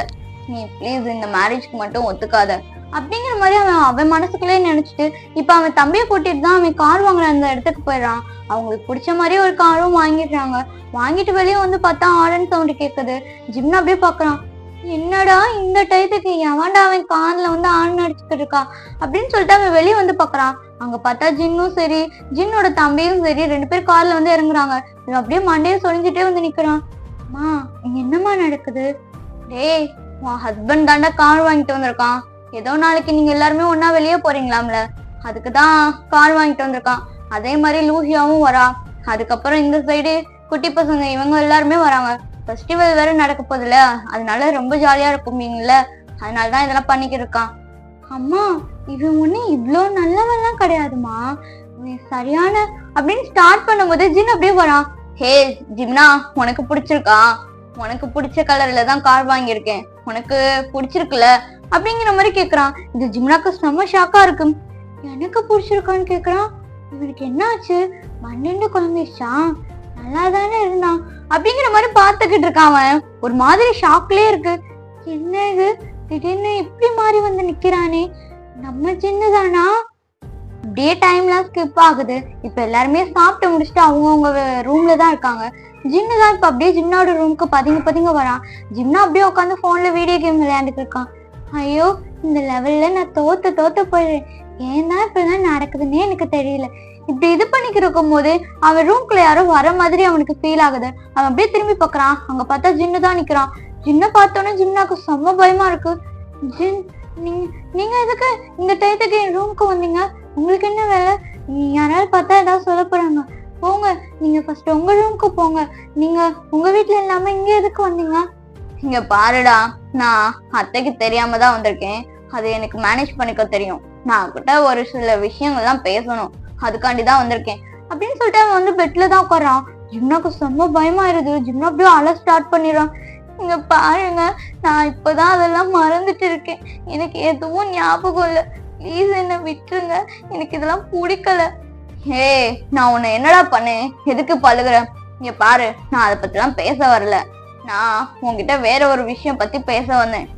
நீ ப்ளீஸ் இந்த மேரேஜ்க்கு மட்டும் ஒத்துக்காத அப்படிங்கிற மாதிரி அவன் மனசுக்குள்ளே நினைச்சிட்டு இப்ப அவன் தம்பியை கூட்டிட்டு தான் அவன் கார் வாங்குற அந்த இடத்துக்கு போயிடறான். அவங்களுக்கு பிடிச்ச மாதிரியே ஒரு காரும் வாங்கிடுறாங்க. வாங்கிட்டு வெளியே வந்து பார்த்தா ஆரன் சவுண்ட் கேக்குது. ஜிம்னா அப்படியே பாக்குறான். என்னடா இந்த டயத்துக்கு எவன்டா அவன் கார்ல வந்து ஆன் அடிச்சுக்கிட்டு இருக்கா அப்படின்னு சொல்லிட்டு அவன் வெளியே வந்து பாக்குறான். அங்க பார்த்தா ஜின்னும் சரி ஜின்னோட தம்பியும் சரி 2 பேர் கார்ல வந்து இறங்குறாங்க. அப்படியே மண்டையை சொரிஞ்சுட்டே வந்து நிக்கிறான். அம்மா, இங்க என்னம்மா நடக்குது? டேய், உன் ஹஸ்பண்ட் தாண்டா கார் வாங்கிட்டு வந்திருக்கான். ஏதோ நாளைக்கு நீங்க எல்லாருமே ஒன்னா வெளியே போறீங்களாம்ல, அதுக்குதான் கார் வாங்கிட்டு வந்திருக்கான். அதே மாதிரி லூசியாவும் வரா. அதுக்கப்புறம் இந்த சைடு குட்டி பசங்க இவங்க எல்லாருமே வராங்க. ஃபெஸ்டிவல் வேற நடக்க போகுதுல, அதனால ரொம்ப ஜாலியா இருக்கும்ல, அதனாலதான் இதெல்லாம் பண்ணிக்கிட்டு இருக்கான். அம்மா, இவன் ஒண்ணு இவ்வளோ நல்லவெல்லாம் கிடையாதுமா, சரியான அப்படின்னு ஸ்டார்ட் பண்ணும்போது ஜின் அப்படியே வரான். ஹே ஜிம்னா, உனக்கு பிடிச்சிருக்கா? உனக்கு பிடிச்ச கலர்ல தான் கார் வாங்கியிருக்கேன், உனக்கு பிடிச்சிருக்குல்ல அப்படிங்கிற மாதிரி கேக்குறான். இது ஜிம்னாக்கு செம்ம ஷாக்கா இருக்கு. எனக்கு பிடிச்சிருக்கான்னு கேக்குறான். இவனுக்கு என்ன ஆச்சு? மண்ணெண்டு குழம்பிடுச்சா? நல்லா தானே இருந்தான் அப்படிங்கிற மாதிரி பார்த்துக்கிட்டு இருக்கான். அவன் ஒரு மாதிரி ஷாக்லயே இருக்கு. என்ன இது, திடீர்னு இப்படி மாறி வந்து நிக்கிறானே, நம்ம சின்னதானா? அப்படியே டைம்லாம் ஸ்கிப் ஆகுது. இப்ப எல்லாருமே சாப்பிட்டு முடிச்சுட்டு அவங்கவுங்க ரூம்ல தான் இருக்காங்க. ஜின்னு தான் இப்ப அப்படியே ஜிம்னாவோட ரூமுக்கு பதுங்க வரான். ஜிம்னா அப்படியே உட்காந்து போன்ல வீடியோ கேம் விளையாண்டுட்டு இருக்கான். ஐயோ, இந்த லெவல்ல நான் தோத்து போயிடுறேன், ஏன் தான் இப்படிதான் நடக்குதுன்னே எனக்கு தெரியல. இப்படி இது பண்ணிக்கிட்டு இருக்கும் போது அவன் ரூம்குள்ள யாரோ வர மாதிரி அவனுக்கு ஃபீல் ஆகுது. அவன் அப்படியே திரும்பி பாக்குறான். அங்க பார்த்தா ஜின்னு தான் நிக்கிறான். ஜின்ன பார்த்தோன்னே ஜிம்னாக்கு செம்ம பயமா இருக்கு. ஜின், நீங்க எதுக்கு இந்த டயத்துக்கு என் ரூமுக்கு வந்தீங்க? உங்களுக்கு என்ன வேலை? யாராவது பார்த்தா ஏதாவது சொல்ல போறாங்க. போங்க, நீங்க ஃபர்ஸ்ட் உங்க ரூமுக்கு போங்க. நீங்க உங்க வீட்டுல இல்லாம இங்க எதுக்கு வந்தீங்க? இங்க பாருடா, நான் அத்தைக்கு தெரியாம தான் வந்திருக்கேன். அது எனக்கு மேனேஜ் பண்ணிக்க தெரியும். நான் கிட்ட ஒரு சில விஷயங்கள்லாம் பேசணும், அதுக்காண்டி தான் வந்திருக்கேன் அப்படின்னு சொல்லிட்டு அவன் வந்து பெட்ல தான் உட்காரான். ஜிம்னாக்கு செம்ம பயமாயிருது. ஜிம்னா அப்படியே அழ ஸ்டார்ட் பண்ணிடுறான். இங்க பாருங்க, நான் இப்பதான் அதெல்லாம் மறந்துட்டு இருக்கேன். எனக்கு எதுவும் ஞாபகம் இல்லை. ப்ளீஸ் என்ன விட்டுருங்க, எனக்கு இதெல்லாம் பிடிக்கல. ஹே, நான் உன்னை என்னடா பண்ணேன்? எதுக்கு பழுகுற? இங்க பாரு, நான் அதை பத்திலாம் பேச வரல. நான் உன்கிட்ட வேற ஒரு விஷயம் பத்தி பேச வந்தேன்.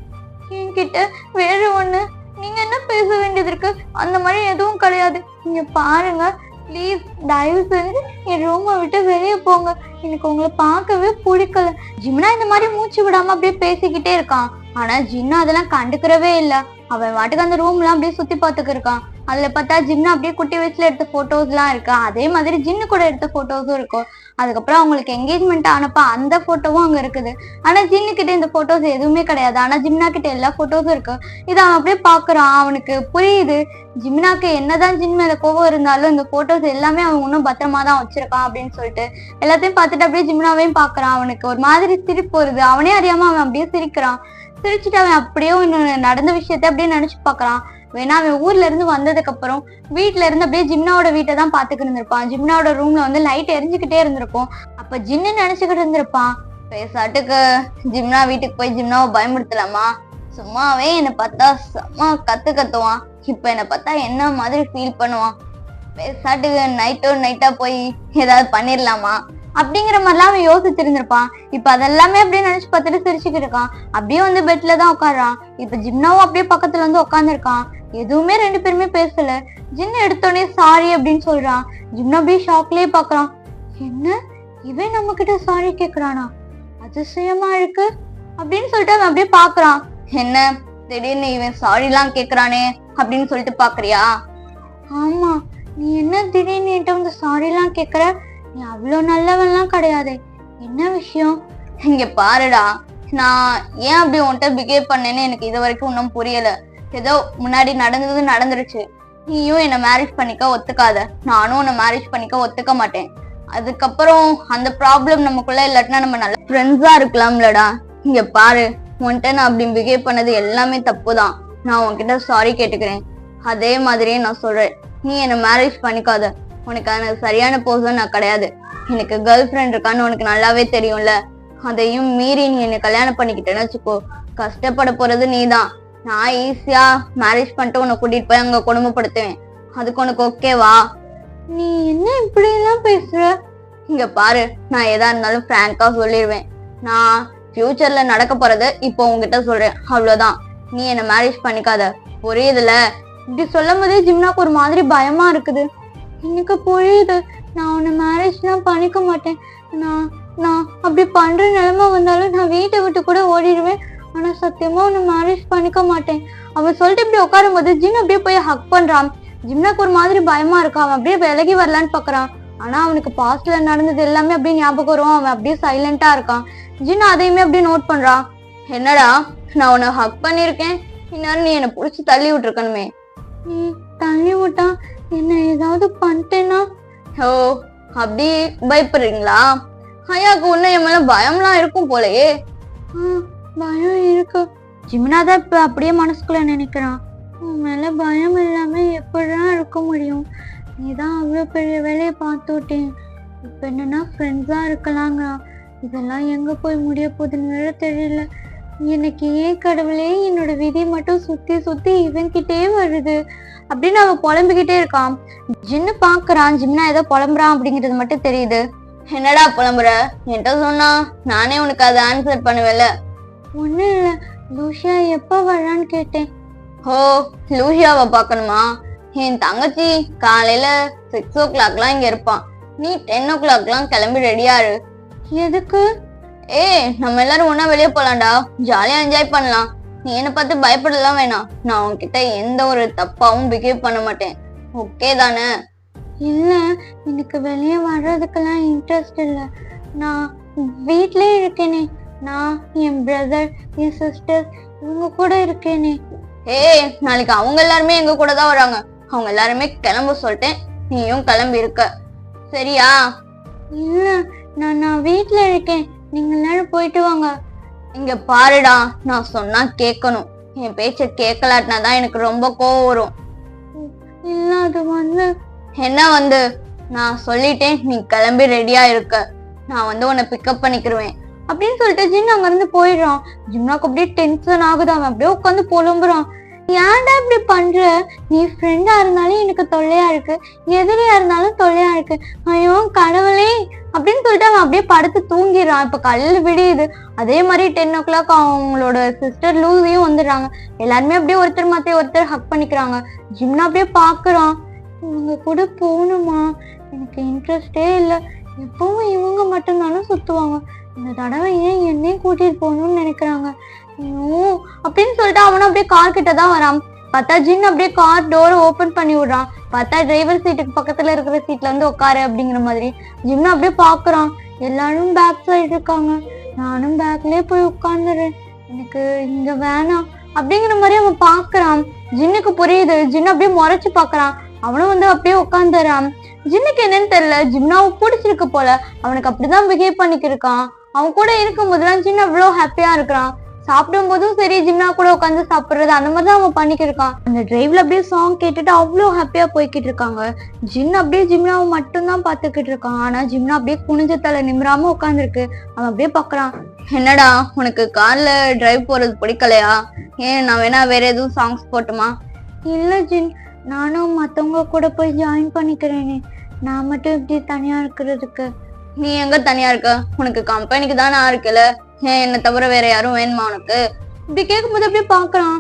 என்கிட்ட வேற ஒண்ணு? நீங்க என்ன பேச வேண்டியது இருக்கு? அந்த மாதிரி எதுவும் கிடையாது. இங்க பாருங்க, ப்ளீஸ் தயவு செஞ்சு என் ரூமை விட்டு வெளியே போங்க. எனக்கு உங்களை பார்க்கவே பிடிக்கல. ஜிம்னா இந்த மாதிரி மூச்சு விடாம அப்படியே பேசிக்கிட்டே இருக்கான். ஆனா ஜின்னா அதெல்லாம் கண்டுக்கிறவே இல்லை. அவன் வாட்டுக்கு அந்த ரூம்லாம் அப்படியே சுத்தி பார்த்துக்கு இருக்கான். அதுல பார்த்தா ஜின்னா அப்படியே குட்டி வயசுல எடுத்த போட்டோஸ் எல்லாம் இருக்கா. அதே மாதிரி ஜின்னு கூட எடுத்த போட்டோஸும் இருக்கும். அதுக்கப்புறம் அவங்களுக்கு என்கேஜ்மெண்ட் ஆனப்ப அந்த போட்டோவும் அங்க இருக்குது. ஆனா ஜின்னு கிட்ட இந்த போட்டோஸ் எதுவுமே கிடையாது. ஆனா ஜிம்னா கிட்ட எல்லா போட்டோஸும் இருக்கு. இதை அவன் அப்படியே பாக்குறான். அவனுக்கு புரியுது, ஜிம்னாக்கு என்னதான் ஜின் மேல கோவம் இருந்தாலும் இந்த போட்டோஸ் எல்லாமே அவன் இன்னும் பத்திரமா தான் வச்சிருக்கான் அப்படின்னு சொல்லிட்டு எல்லாத்தையும் பார்த்துட்டு அப்படியே ஜிம்னாவையும் பாக்குறான். அவனுக்கு ஒரு மாதிரி சிரிப்பு வருது. அவனே அறியாம அவன் அப்படியே சிரிக்கிறான். சிரிச்சுட்டு அவன் அப்படியே நடந்த விஷயத்த அப்படியே நினைச்சு பாக்குறான். வேணா அவன் ஊர்ல இருந்து வந்ததுக்கு அப்புறம் வீட்டுல இருந்து அப்படியே ஜிம்னாவோட வீட்டை தான் பாத்துக்கிட்டு இருந்திருப்பான். ஜிம்னாவோட ரூம்ல வந்து லைட் எரிஞ்சுக்கிட்டே இருந்திருக்கும். அப்ப ஜின்னு நினைச்சுக்கிட்டு இருந்திருப்பான், பேசாட்டுக்கு ஜிம்னா வீட்டுக்கு போய் ஜிம்னாவை பயமுறுத்தலாமா? சும்மாவே என்னை பார்த்தா சும்மா கத்துவான். இப்ப என்னை பார்த்தா என்ன மாதிரி ஃபீல் பண்ணுவான்? பேசாட்டுக்கு நைட்டா போய் ஏதாவது பண்ணிடலாமா அப்படிங்கிற மாதிரிலாம் அவன் யோசிச்சிருந்திருப்பான். இப்ப அதெல்லாமே அப்படியே நினைச்சு பார்த்துட்டு சிரிச்சுக்கிட்டு இருக்கான். அப்படியே வந்து பெட்ல தான் உட்காடுறான். இப்ப ஜிம்னாவும் அப்படியே பக்கத்துல வந்து உட்காந்துருக்கான். எதுவுமே ரெண்டு பேருமே பேசல. ஜின்னு எடுத்தோடனே சாரி அப்படின்னு சொல்றான். ஜிம்னா அப்படியே ஷாக்லயே பாக்குறான். என்ன, இவன் நம்ம கிட்ட சாரி கேக்குறானா? அதிசயமா இருக்கு அப்படின்னு சொல்லிட்டு அவன் அப்படியே பாக்குறான். என்ன திடீர்னு இவன் சாரி எல்லாம் கேக்குறானே அப்படின்னு சொல்லிட்டு பாக்குறியா? ஆமா, நீ என்ன திடீர்னு என்கிட்ட வந்து சாரி எல்லாம் கேக்குற? நீ அவ்வளோ நல்லவன்லாம் கிடையாது. என்ன விஷயம்? இங்க பாருடா, நான் ஏன் அப்படி உன்கிட்ட பிஹேவ் பண்ணேன்னு எனக்கு இது வரைக்கும் இன்னும் புரியல. ஏதோ முன்னாடி நடந்தது நடந்துருச்சு. நீயும் என்னை மேரேஜ் பண்ணிக்க ஒத்துக்காத, நானும் உன்னை மேரேஜ் பண்ணிக்க ஒத்துக்க மாட்டேன். அதுக்கப்புறம் அந்த ப்ராப்ளம் நமக்குள்ள இல்லாட்டினா நம்ம நல்ல ஃப்ரெண்ட்ஸா இருக்கலாம்லடா. இங்க பாரு, உன்கிட்ட நான் அப்படி பிஹேவ் பண்ணது எல்லாமே தப்புதான். நான் உன்கிட்ட சாரி கேட்டுக்கிறேன். அதே மாதிரியே நான் சொல்றேன், நீ என்னை மேரேஜ் பண்ணிக்காத. உனக்கு சரியான பர்சன் நான் கிடையாது. எனக்கு கேர்ள் ஃப்ரெண்ட் இருக்கான்னு உனக்கு நல்லாவே தெரியும்ல. அதையும் மீறி நீ என்னை கல்யாணம் பண்ணிக்கிட்டேன்னு வச்சுக்கோ, கஷ்டப்பட போறது நீதான். நான் ஈஸியா மேரேஜ் பண்ணிட்டு உன்னை கூட்டிட்டு போய் அங்க குடும்பப்படுத்துவேன். அதுக்கு உனக்கு ஓகேவா? நீ என்ன இப்படி எல்லாம் பேசுற? இங்க பாரு, நான் எதா இருந்தாலும் பிராங்கா சொல்லிடுவேன். நான் ஃபியூச்சர்ல நடக்க போறது இப்போ உங்ககிட்ட சொல்றேன், அவ்வளவுதான். நீ என்ன மேரேஜ் பண்ணிக்காத, புரியுதுல? இப்படி சொல்லும் போதே ஜிம்னாக்கு ஒரு மாதிரி பயமா இருக்குது. எனக்கு புரியுது, நான் உன்னை மேரேஜ்லாம் பண்ணிக்க மாட்டேன். நான் அப்படி பண்ற நிலைமை வந்தாலும் நான் வீட்டை விட்டு கூட ஓடிடுவேன். ஆனா சத்தியமா உன்னை மேரேஜ் பண்ணிக்க மாட்டேன். அவன் சொல்லிட்டு இப்படி உட்காரும் போது ஜின் அப்படியே போய் ஹக் பண்றான். ஜிம்னாக்கு ஒரு மாதிரி பயமா இருக்கான். அவன் அப்படியே விலகி வரலான்னு பாக்குறான். ஆனா அவனுக்கு பாஸ்ட்ல நடந்தது எல்லாமே அப்படியே ஞாபகம் வரும். அவன் அப்படியே சைலண்டா இருக்கான். ஜின் அதையுமே அப்படியே நோட் பண்றான். என்னடா, நான் உன்னை ஹக் பண்ணிருக்கேன், இந்நேரம் நீ என்னை புடிச்சு தள்ளி விட்டுருக்கணுமே. நீ தள்ளி விட்டா என்ன ஏதாவது பண்ணிட்டேன்னா? ஓ, அப்படி பயப்படுறீங்களா? ஐயாக்கு உன்ன என் மேல பயம்லாம் இருக்கும் போலயே. பயம் இருக்கு. ஜிம்னாதான் இப்ப அப்படியே மனசுக்குள்ள நினைக்கிறான், உன் மேல பயம் இல்லாம எப்படிதான் இருக்க முடியும்? நீதான் அவ்வளவு பெரிய வேலையை பார்த்து விட்டேன். இப்ப என்னன்னா ஃப்ரெண்ட்ஸா இருக்கலாங்க. இதெல்லாம் எங்க போய் முடிய போகுதுன்னு வேற தெரியல. எனக்கு ஏன் கடவுளே, என்னோட விதி மட்டும் சுத்தி சுத்தி இவன்கிட்டே வருது அப்படின்னு அவன் புலம்பிக்கிட்டே இருக்கான். ஜின்னு பாக்குறான், ஜிம்னா ஏதோ புலம்புறான் அப்படிங்கிறது மட்டும் தெரியுது. என்னடா புலம்புற? என்கிட்ட சொன்னா நானே உனக்கு அதை ஆன்சர் பண்ணுவேல. ஒண்ணு இல்ல, லூஷியா எப்ப வரான்னு கேட்டேன். ஓ, லூஷியாவை பாக்கணுமா? என் தங்கச்சி காலையில 6 o'clock இங்க இருப்பான். நீ 10 o'clock கிளம்பி ரெடியாரு. எதுக்கு? நம்ம எல்லாரும் ஒன்னா வெளியே போலாம்டா, ஜாலியா என்ஜாய் பண்ணலாம். நீ என்ன பார்த்து பயப்படலாம் வேணாம். நான் உன்கிட்ட எந்த ஒரு தப்பாவும் பிஹேவ் பண்ண மாட்டேன், ஓகே தானே? இல்ல, எனக்கு வெளியே வர்றதுக்கெல்லாம் இன்ட்ரெஸ்ட் இல்ல. நான் வீட்லயே இருக்கேனே. நான், என் பிரதர், என் சிஸ்டர் இவங்க கூட இருக்கேனே. நாளைக்கு அவங்க எல்லாருமே எங்க கூட தான் வராங்க. அவங்க எல்லாருமே கிளம்ப சொல்லிட்டேன். நீயும் கிளம்பி இருக்க, சரியா? இல்ல, நான் வீட்டுல இருக்கேன், நீங்க எல்லாரும் போயிட்டு வாங்க. இங்க பாருடா, நான் சொன்னா கேட்கணும். என் பேச்ச கேட்கலாட்டினாதான் எனக்கு ரொம்ப கோவம் வரும். இல்ல, அது வந்து என்ன வந்து? நான் சொல்லிட்டேன், நீ கிளம்பி ரெடியா இருக்க. நான் வந்து உன்னை பிக்கப் பண்ணிக்கிருவேன் அப்படின்னு சொல்லிட்டு ஜின் அங்க இருந்து போயிடுறான். ஜிம்னாக்கு அப்படியே டென்ஷன் ஆகுது. அவன் அப்படியே உட்காந்து புலம்புறான். ஏன்டா இப்படி பண்ற? நீ ஃப்ரெண்டா இருந்தாலும் எனக்கு தொல்லையா இருக்கு, எதிரியா இருந்தாலும் தொல்லையா இருக்கு. ஐயோ கடவுளே அப்படின்னு சொல்லிட்டு அவன் அப்படியே படுத்து தூங்கிடுறான். இப்ப கல்லு விடியுது. அதே மாதிரி 10 o'clock அவங்களோட சிஸ்டர் லூசியும் வந்துடுறாங்க. எல்லாருமே அப்படியே ஒருத்தர் மாத்தி ஒருத்தர் ஹக் பண்ணிக்கிறாங்க. ஜிம்னா அப்படியே பாக்குறான். இவங்க கூட போகணுமா? எனக்கு இன்ட்ரெஸ்டே இல்லை. எப்பவும் இவங்க மட்டும்தானே சுத்துவாங்க. இந்த தடவை ஏன் என்னையும் கூட்டிட்டு போகணும்னு நினைக்கிறாங்க. ஐயோ அப்படின்னு சொல்லிட்டு அவனும் அப்படியே கார் கிட்ட தான் வரான். பார்த்தா ஜின் அப்படியே கார் டோரை ஓபன் பண்ணி விடுறான். பார்த்தா டிரைவர் சீட்டுக்கு பக்கத்துல இருக்கிற சீட்ல இருந்து உட்காரு அப்படிங்கிற மாதிரி. ஜிம் அப்படியே பாக்குறான். எல்லாரும் பேக் சைடு இருக்காங்க, நானும் பேக்லயே போய் உட்கார்ந்துடுறேன், எனக்கு இங்க வேணாம் அப்படிங்கிற மாதிரி அவன் பாக்குறான். ஜின்னுக்கு புரியுது. ஜின் அப்படியே முறைச்சு பாக்குறான். அவனும் வந்து அப்படியே உட்காந்துறான். ஜின்னுக்கு என்னன்னு தெரியல, ஜிம்னாவை பிடிச்சிருக்கு போல. அவனுக்கு அப்படிதான் பிஹேவ் பண்ணிக்கிருக்கான். அவன் கூட இருக்கும் போதுலாம் ஜின் அவ்வளவு ஹாப்பியா இருக்கிறான். சாப்பிடும் போதும் சரி, ஜிம்னா கூட உட்காந்து சாப்பிடுறது அந்த மாதிரிதான் அவன் பண்ணிக்கிருக்கான். அந்த டிரைவ்ல அப்படியே சாங் கேட்டுட்டு அவ்வளோ ஹாப்பியா போய்கிட்டு இருக்காங்க. ஜின் அப்படியே ஜிம்னாவை மட்டும்தான் பாத்துக்கிட்டு இருக்கான். ஆனா ஜிம்னா அப்படியே குனிஞ்ச தலை நிமிராம உட்காந்துருக்கு. அவன் அப்படியே பாக்குறான். என்னடா, உனக்கு கார்ல டிரைவ் போறது பிடிக்கலையா? ஏன் நான் வேணா வேற எதுவும் சாங்ஸ் போட்டுமா? இல்ல ஜின், நானும் மத்தவங்க கூட போய் ஜாயின் பண்ணிக்கிறேனே, நான் மட்டும் இப்படி தனியா இருக்கிறதுக்கு. நீ எங்க தனியா இருக்க? உனக்கு கம்பெனிக்கு தான் நான் இருக்கல. ஏன் என்ன தவிர வேற யாரும் வேணுமா உனக்கு? இப்படி கேட்கும்போது அப்படியே பாக்குறான்.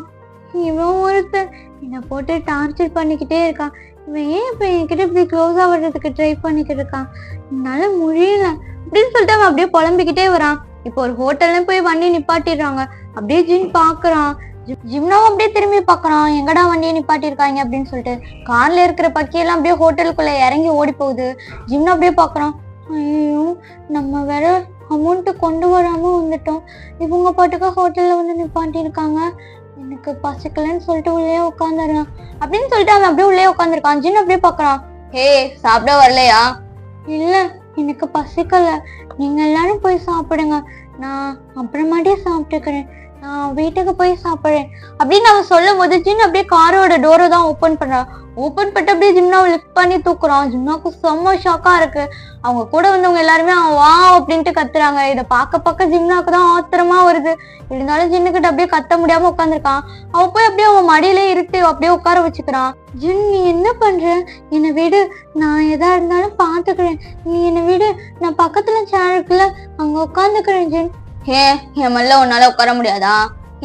இவன் ஒருத்தன் என்னை போட்டு டார்ச்சர் பண்ணிக்கிட்டே இருக்கான். இவன் ஏன் இப்ப என்கிட்ட இப்படி க்ளோஸா வர்றதுக்கு ட்ரை பண்ணிக்கிட்டு இருக்கான்? என்னால முடியல அப்படின்னு சொல்லிட்டு அவன் அப்படியே புலம்பிக்கிட்டே வரான். இப்போ ஒரு ஹோட்டல்ல போய் வண்டி நிப்பாட்டிடுறாங்க. அப்படியே ஜின் பாக்குறான். ஜிம்னாவும் அப்படியே திரும்பி பாக்குறான். எங்கடா வண்டியை நிப்பாட்டிருக்காங்க அப்படின்னு சொல்லிட்டு. கார்ல இருக்கிற பக்கியெல்லாம் அப்படியே ஹோட்டலுக்குள்ள இறங்கி ஓடி போகுது. ஜிம்னா அப்படியே பாக்குறான். ஐயோ நம்ம வேற அமௌண்ட் கொண்டு வராம வந்துட்டோம், இவங்க பாட்டுக்கு ஹோட்டல்ல வந்து நிப்பாட்டி இருக்காங்க, எனக்கு பசிக்கலன்னு சொல்லிட்டு உள்ளே உட்காந்துறான் அப்படின்னு சொல்லிட்டு அவன் அப்படியே உள்ளே உட்காந்துருக்கான். ஜின் அப்படியே பாக்குறான். ஹே, சாப்பிட வரலையா? இல்ல, எனக்கு பசிக்கல, நீங்க எல்லாரும் போய் சாப்பிடுங்க, நான் அப்புறமாட்டே சாப்பிட்டுக்கிறேன், நான் வீட்டுக்கு போய் சாப்பிடுறேன் அப்படின்னு அவன் சொல்லும் போது ஜின் அப்படியே காரோட டோரை தான் ஓபன் பண்றான். ஓபன் பண்ணிட்டு அப்படியே ஜிம்னாவை லிஃப்ட் பண்ணி தூக்குறான். ஜிம்னாவுக்கு செம்ம ஷாக்கா இருக்கு. அவங்க கூட வந்தவங்க எல்லாருமே அவன் வா அப்படின்ட்டு கத்துறாங்க. இதை பார்க்க ஜிம்னாவுக்கு தான் ஆத்திரமா வருது. இருந்தாலும் ஜின்னுக்கிட்ட அப்படியே கத்த முடியாம உட்காந்துருக்கான். அவன் போய் அப்படியே அவன் மடியிலே இருட்டு அப்படியே உட்கார வச்சுக்கிறான். ஜின், நீ என்ன பண்ற? என்னை விடு, நான் எதா இருந்தாலும் பாத்துக்கிறேன், நீ என்னை விடு, நான் பக்கத்துல சேர் இருக்குல்ல அங்க உட்காந்துக்கிறேன். ஜின், ஏன் என் மடியில உன்னால உட்கார முடியாதா?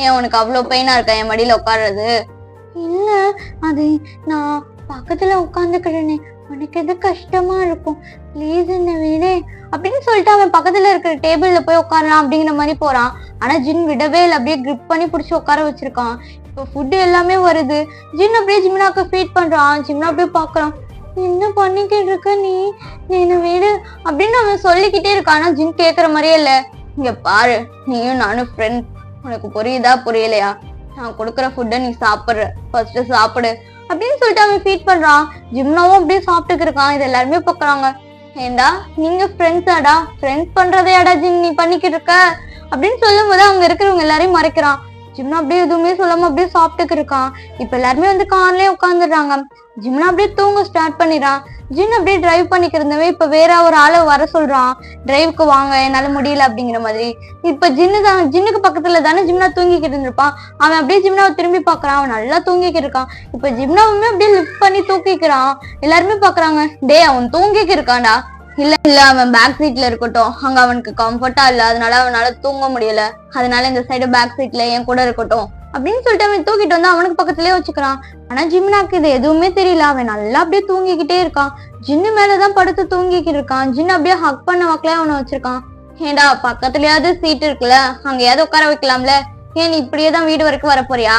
ஏன் உனக்கு அவ்வளவு பெயினா இருக்கா என் மடியில உட்கார்றது? இல்ல, அது நான் பக்கத்துல உட்காந்துக்கிறேனே, உனக்கு எது கஷ்டமா இருக்கும், பிளீஸ் என்ன விடு அப்படின்னு சொல்லிட்டு அவன் பக்கத்துல இருக்கிற டேபிள்ல போய் உட்காரலாம் அப்படிங்கிற மாதிரி போறான். ஆனா ஜின் விடவே இல்லை. அப்படியே கிரிப் பண்ணி பிடிச்சி உட்கார வச்சிருக்கான். இப்போ ஃபுட்டு எல்லாமே வருது. ஜின் அப்படியே ஜிம்னாக்கு ஃபீட் பண்றான். ஜிம்னா அப்படியே பாக்குறான். என்ன பண்ணிக்கிட்டு இருக்க நீ, என்ன விடு அப்படின்னு அவன் சொல்லிக்கிட்டே இருக்கான். ஆனா ஜின் கேக்குற மாதிரியே இல்ல. இங்க பாரு, நீயும் நானும் ஃப்ரெண்ட், உனக்கு புரியுதா புரியலையா? நான் கொடுக்குற ஃபுட்டை நீ சாப்பிடுற, ஃபர்ஸ்ட் சாப்பிடு அப்படின்னு சொல்லிட்டு அவன் ஃபீட் பண்றான். ஜிம்னாவும் அப்படியே சாப்பிட்டுக்கு இருக்கான். இது எல்லாருமே பாக்குறாங்க. ஏண்டா நீங்க ஃப்ரெண்ட்ஸாடா, ஃப்ரெண்ட்ஸ் பண்றதையாடா ஜின் நீ பண்ணிக்கிட்டு இருக்க அப்படின்னு சொல்லும் போது அவங்க இருக்கிறவங்க எல்லாரையும் மறைக்கிறான். ஜிம்னா அப்படியே எதுவுமே சொல்லாம அப்படியே சாப்பிட்டுக்கு இருக்கான். இப்ப எல்லாருமே வந்து கார்லயே உட்காந்துடுறாங்க. ஜிம்னா அப்படியே தூங்க ஸ்டார்ட் பண்ணிடுறான். ஜின் அப்படியே டிரைவ் பண்ணிக்கிறதுவே இப்ப வேற ஒரு ஆளை வர சொல்றான். டிரைவுக்கு வாங்க, என்னால முடியல அப்படிங்கிற மாதிரி. இப்ப ஜின்னுக்கு பக்கத்துல தானே ஜிம்னா தூங்கிக்கிட்டு இருந்திருப்பான். அவன் அப்படியே ஜிம்னாவை திரும்பி பாக்குறான். அவன் நல்லா தூங்கிக்கிட்டு இருக்கான். இப்ப ஜிம்னாவுமே அப்படியே லிஃப்ட் பண்ணி தூக்கிக்கிறான். எல்லாருமே பாக்குறாங்க. டே, அவன் தூங்கிக்கு இருக்கான்டா. இல்ல அவன் பேக் சீட்ல இருக்கட்டும், அங்க அவனுக்கு கம்ஃபர்ட்டா இல்ல, அதனால அவனால தூங்க முடியல, அதனால இந்த சைடு பேக் சீட்ல என் கூட இருக்கட்டும் அப்படின்னு சொல்லிட்டு அவன் தூக்கிட்டு வந்து அவனுக்கு பக்கத்துலயே வச்சுக்கிறான். ஆனா ஜிம்னாக்கு இது எதுவுமே தெரியல. அவன் நல்லா அப்படியே தூங்கிக்கிட்டே இருக்கான். ஜின்னு மேலதான் படுத்து தூங்கிக்கிட்டு இருக்கான். ஜின் அப்படியே ஹக் பண்ண வாக்கல அவனை வச்சிருக்கான். ஏண்டா, பக்கத்துலயாவது சீட் இருக்குல்ல, அங்கேயாவது உட்கார வைக்கலாம்ல, ஏன் நீ இப்படியேதான் வீடு வரைக்கும் வர போறியா?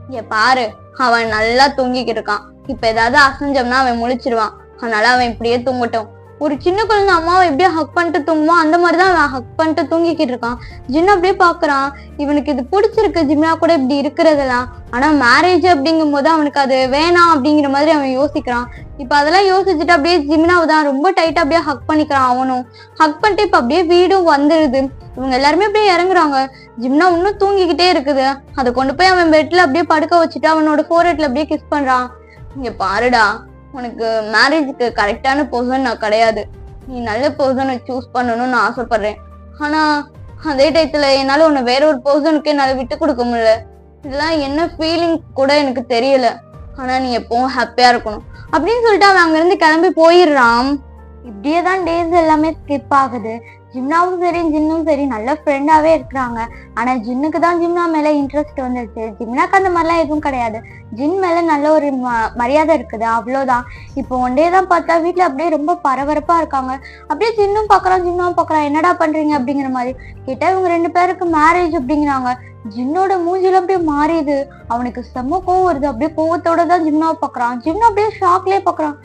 இங்க பாரு, அவன் நல்லா தூங்கிக்கிட்டு இருக்கான். இப்ப ஏதாவது அசைஞ்சோம்னா அவன் முழிச்சிருவான், அதனால அவன் இப்படியே தூங்கட்டும். ஒரு சின்ன குழந்தை அம்மாவை எப்படியே ஹக் பண்ணிட்டு தூங்குமோ அந்த மாதிரிதான் அவன் ஹக் பண்ணிட்டு தூங்கிக்கிட்டு இருக்கான். ஜின் அப்படியே பாக்குறான். இவனுக்கு இது பிடிச்சிருக்கு ஜிம்னா கூட இப்படி இருக்கிறதெல்லாம். ஆனா மேரேஜ் அப்படிங்கும் போது அவனுக்கு அது வேணாம் அப்படிங்கிற மாதிரி அவன் யோசிக்கிறான். இப்ப அதெல்லாம் யோசிச்சுட்டு அப்படியே ஜிம்னாவை தான் ரொம்ப டைட்டா அப்படியே ஹக் பண்ணிக்கிறான் அவனும். ஹக் பண்ணிட்டு இப்ப அப்படியே வீடும் வந்துடுது. இவங்க எல்லாருமே அப்படியே இறங்குறாங்க. ஜிம்னா இன்னும் தூங்கிக்கிட்டே இருக்குது. அதை கொண்டு போய் அவன் பெட்ல அப்படியே படுக்க வச்சுட்டு அவனோட ஃபோர்ஹெட்ல அப்படியே கிஸ் பண்றான். இங்க பாருடா, உனக்கு மேரேஜுக்கு கரெக்டான பர்சன் நான் கிடையாது. நீ நல்ல பர்சனை சூஸ் பண்ணணும்னு நான் ஆசைப்படுறேன். ஆனா அதே டயத்துல என்னால உன்னை வேற ஒரு பர்சனுக்கு என்னால விட்டு கொடுக்க முடியல. இதெல்லாம் என்ன ஃபீலிங் கூட எனக்கு தெரியல. ஆனா நீ எப்பவும் ஹாப்பியா இருக்கணும் அப்படின்னு சொல்லிட்டு அவன் அங்க இருந்து கிளம்பி போயிடுறான். இப்படியே தான் டேஸ் எல்லாமே ஸ்கிப் ஆகுது. ஜிம்னாவும் சரி ஜின்னும் சரி நல்ல ஃப்ரெண்டாவே இருக்கிறாங்க. ஆனா ஜின்னுக்கு தான் ஜிம்னா மேல இன்ட்ரெஸ்ட் வந்துருச்சு. ஜிம்னாக்கு அந்த மாதிரிலாம் எதுவும் கிடையாது. ஜின் மேல நல்ல ஒரு மரியாதை இருக்குது, அவ்வளவுதான். இப்போ ஒன் டே தான் பார்த்தா வீட்டுல அப்படியே ரொம்ப பரபரப்பா இருக்காங்க. அப்படியே ஜின்னும் பாக்குறான் ஜிம்னாவும் பாக்குறான். என்னடா பண்றீங்க அப்படிங்கிற மாதிரி கேட்டா இவங்க 2 பேருக்கு மேரேஜ் அப்படிங்கிறாங்க. ஜின்னோட மூஞ்சில அப்படியே மாறிடுது. அவனுக்கு செம்ம கோவம் வருது. அப்படியே கோவத்தோட தான் ஜிம்னாவை பாக்குறான். ஜிம்னா அப்படியே ஷாக்லயே பாக்குறான்.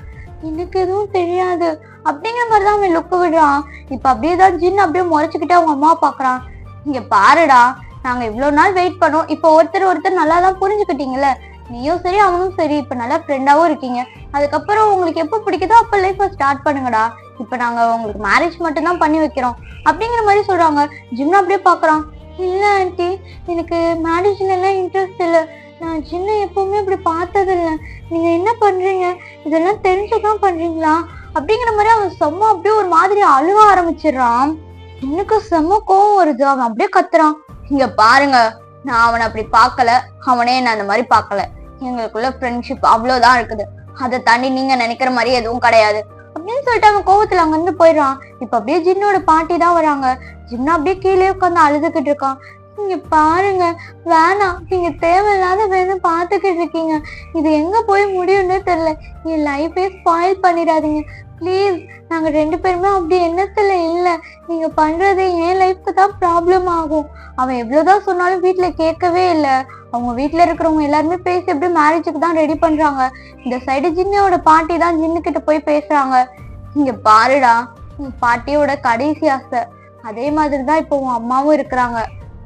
எனக்கு எதுவும் தெரியாது அப்படிங்கிற மாதிரிதான் அவன் லுக்கு விடுறான். இப்ப அப்படியேதான் ஜின் அப்படியே முறைச்சுக்கிட்டு அவங்க அம்மா பாக்குறான். இங்க பாருடா, நாங்க இவ்வளவு நாள் வெயிட் பண்ணோம். இப்ப ஒருத்தர் நல்லாதான் புரிஞ்சுக்கிட்டீங்கல்ல. நீயும் சரி அவனும் சரி இப்ப நல்லா ஃப்ரெண்டாவும் இருக்கீங்க. அதுக்கப்புறம் உங்களுக்கு எப்ப பிடிக்குதோ அப்ப லைஃப ஸ்டார்ட் பண்ணுங்கடா. இப்ப நாங்க உங்களுக்கு மேரேஜ் மட்டும் தான் பண்ணி வைக்கிறோம் அப்படிங்கிற மாதிரி சொல்றாங்க. ஜிம்னா அப்படியே பாக்குறான். இல்ல ஆண்டி, எனக்கு மேரேஜ்ல எல்லாம் இன்ட்ரெஸ்ட் இல்ல. நான் சின்ன எப்பவுமே இப்படி பார்த்தது இல்லை. நீங்க என்ன பண்றீங்க? இதெல்லாம் தெரிஞ்சுதான் பண்றீங்களா அப்படிங்கிற மாதிரி அவன் செம்ம அப்படியே ஒரு மாதிரி அழுக ஆரம்பிச்சிடுறான். எனக்கு செம்ம கோவம் வருது. அவன் அப்படியே கத்துறான். இங்க பாருங்க, நான் அவனை அப்படி பார்க்கல, அவனே என்ன அந்த மாதிரி பார்க்கல. எங்களுக்குள்ள ஃப்ரெண்ட்ஷிப் அவ்வளவுதான் இருக்குது. அதை தாண்டி நீங்க நினைக்கிற மாதிரி எதுவும் கிடையாது அப்படின்னு சொல்லிட்டு அவன் கோவத்துல அங்க இருந்து போயிடுறான். இப்ப அப்படியே ஜின்னோட பாட்டி தான் வராங்க. ஜின்னா அப்படியே கீழே உட்காந்து அழுதுகிட்டு இருக்கான். இங்க பாருங்க, வேணாம், நீங்க தேவையில்லாத வேணும் பாத்துக்கிட்டு இருக்கீங்க. இது எங்க போய் முடியும்னு தெரியல. என் லைஃபே ஸ்பாயில் பண்ணிடாதீங்க ப்ளீஸ். நாங்க 2 பேருமே அப்படி எண்ணத்துல இல்ல. நீங்க பண்றது என் லைஃப்க்கு தான் ப்ராப்ளம் ஆகும். அவன் எவ்வளவுதான் சொன்னாலும் வீட்டுல கேட்கவே இல்லை. அவங்க வீட்டுல இருக்கிறவங்க எல்லாருமே பேசி எப்படி மேரேஜுக்கு தான் ரெடி பண்றாங்க. இந்த சைடு ஜின்னோட பாட்டி தான் ஜின்னு கிட்ட போய் பேசுறாங்க. இங்க பாருடா, உன் பாட்டியோட கடைசி ஆசை அதே மாதிரிதான் இப்போ உன் அம்மாவும் இருக்கிறாங்க.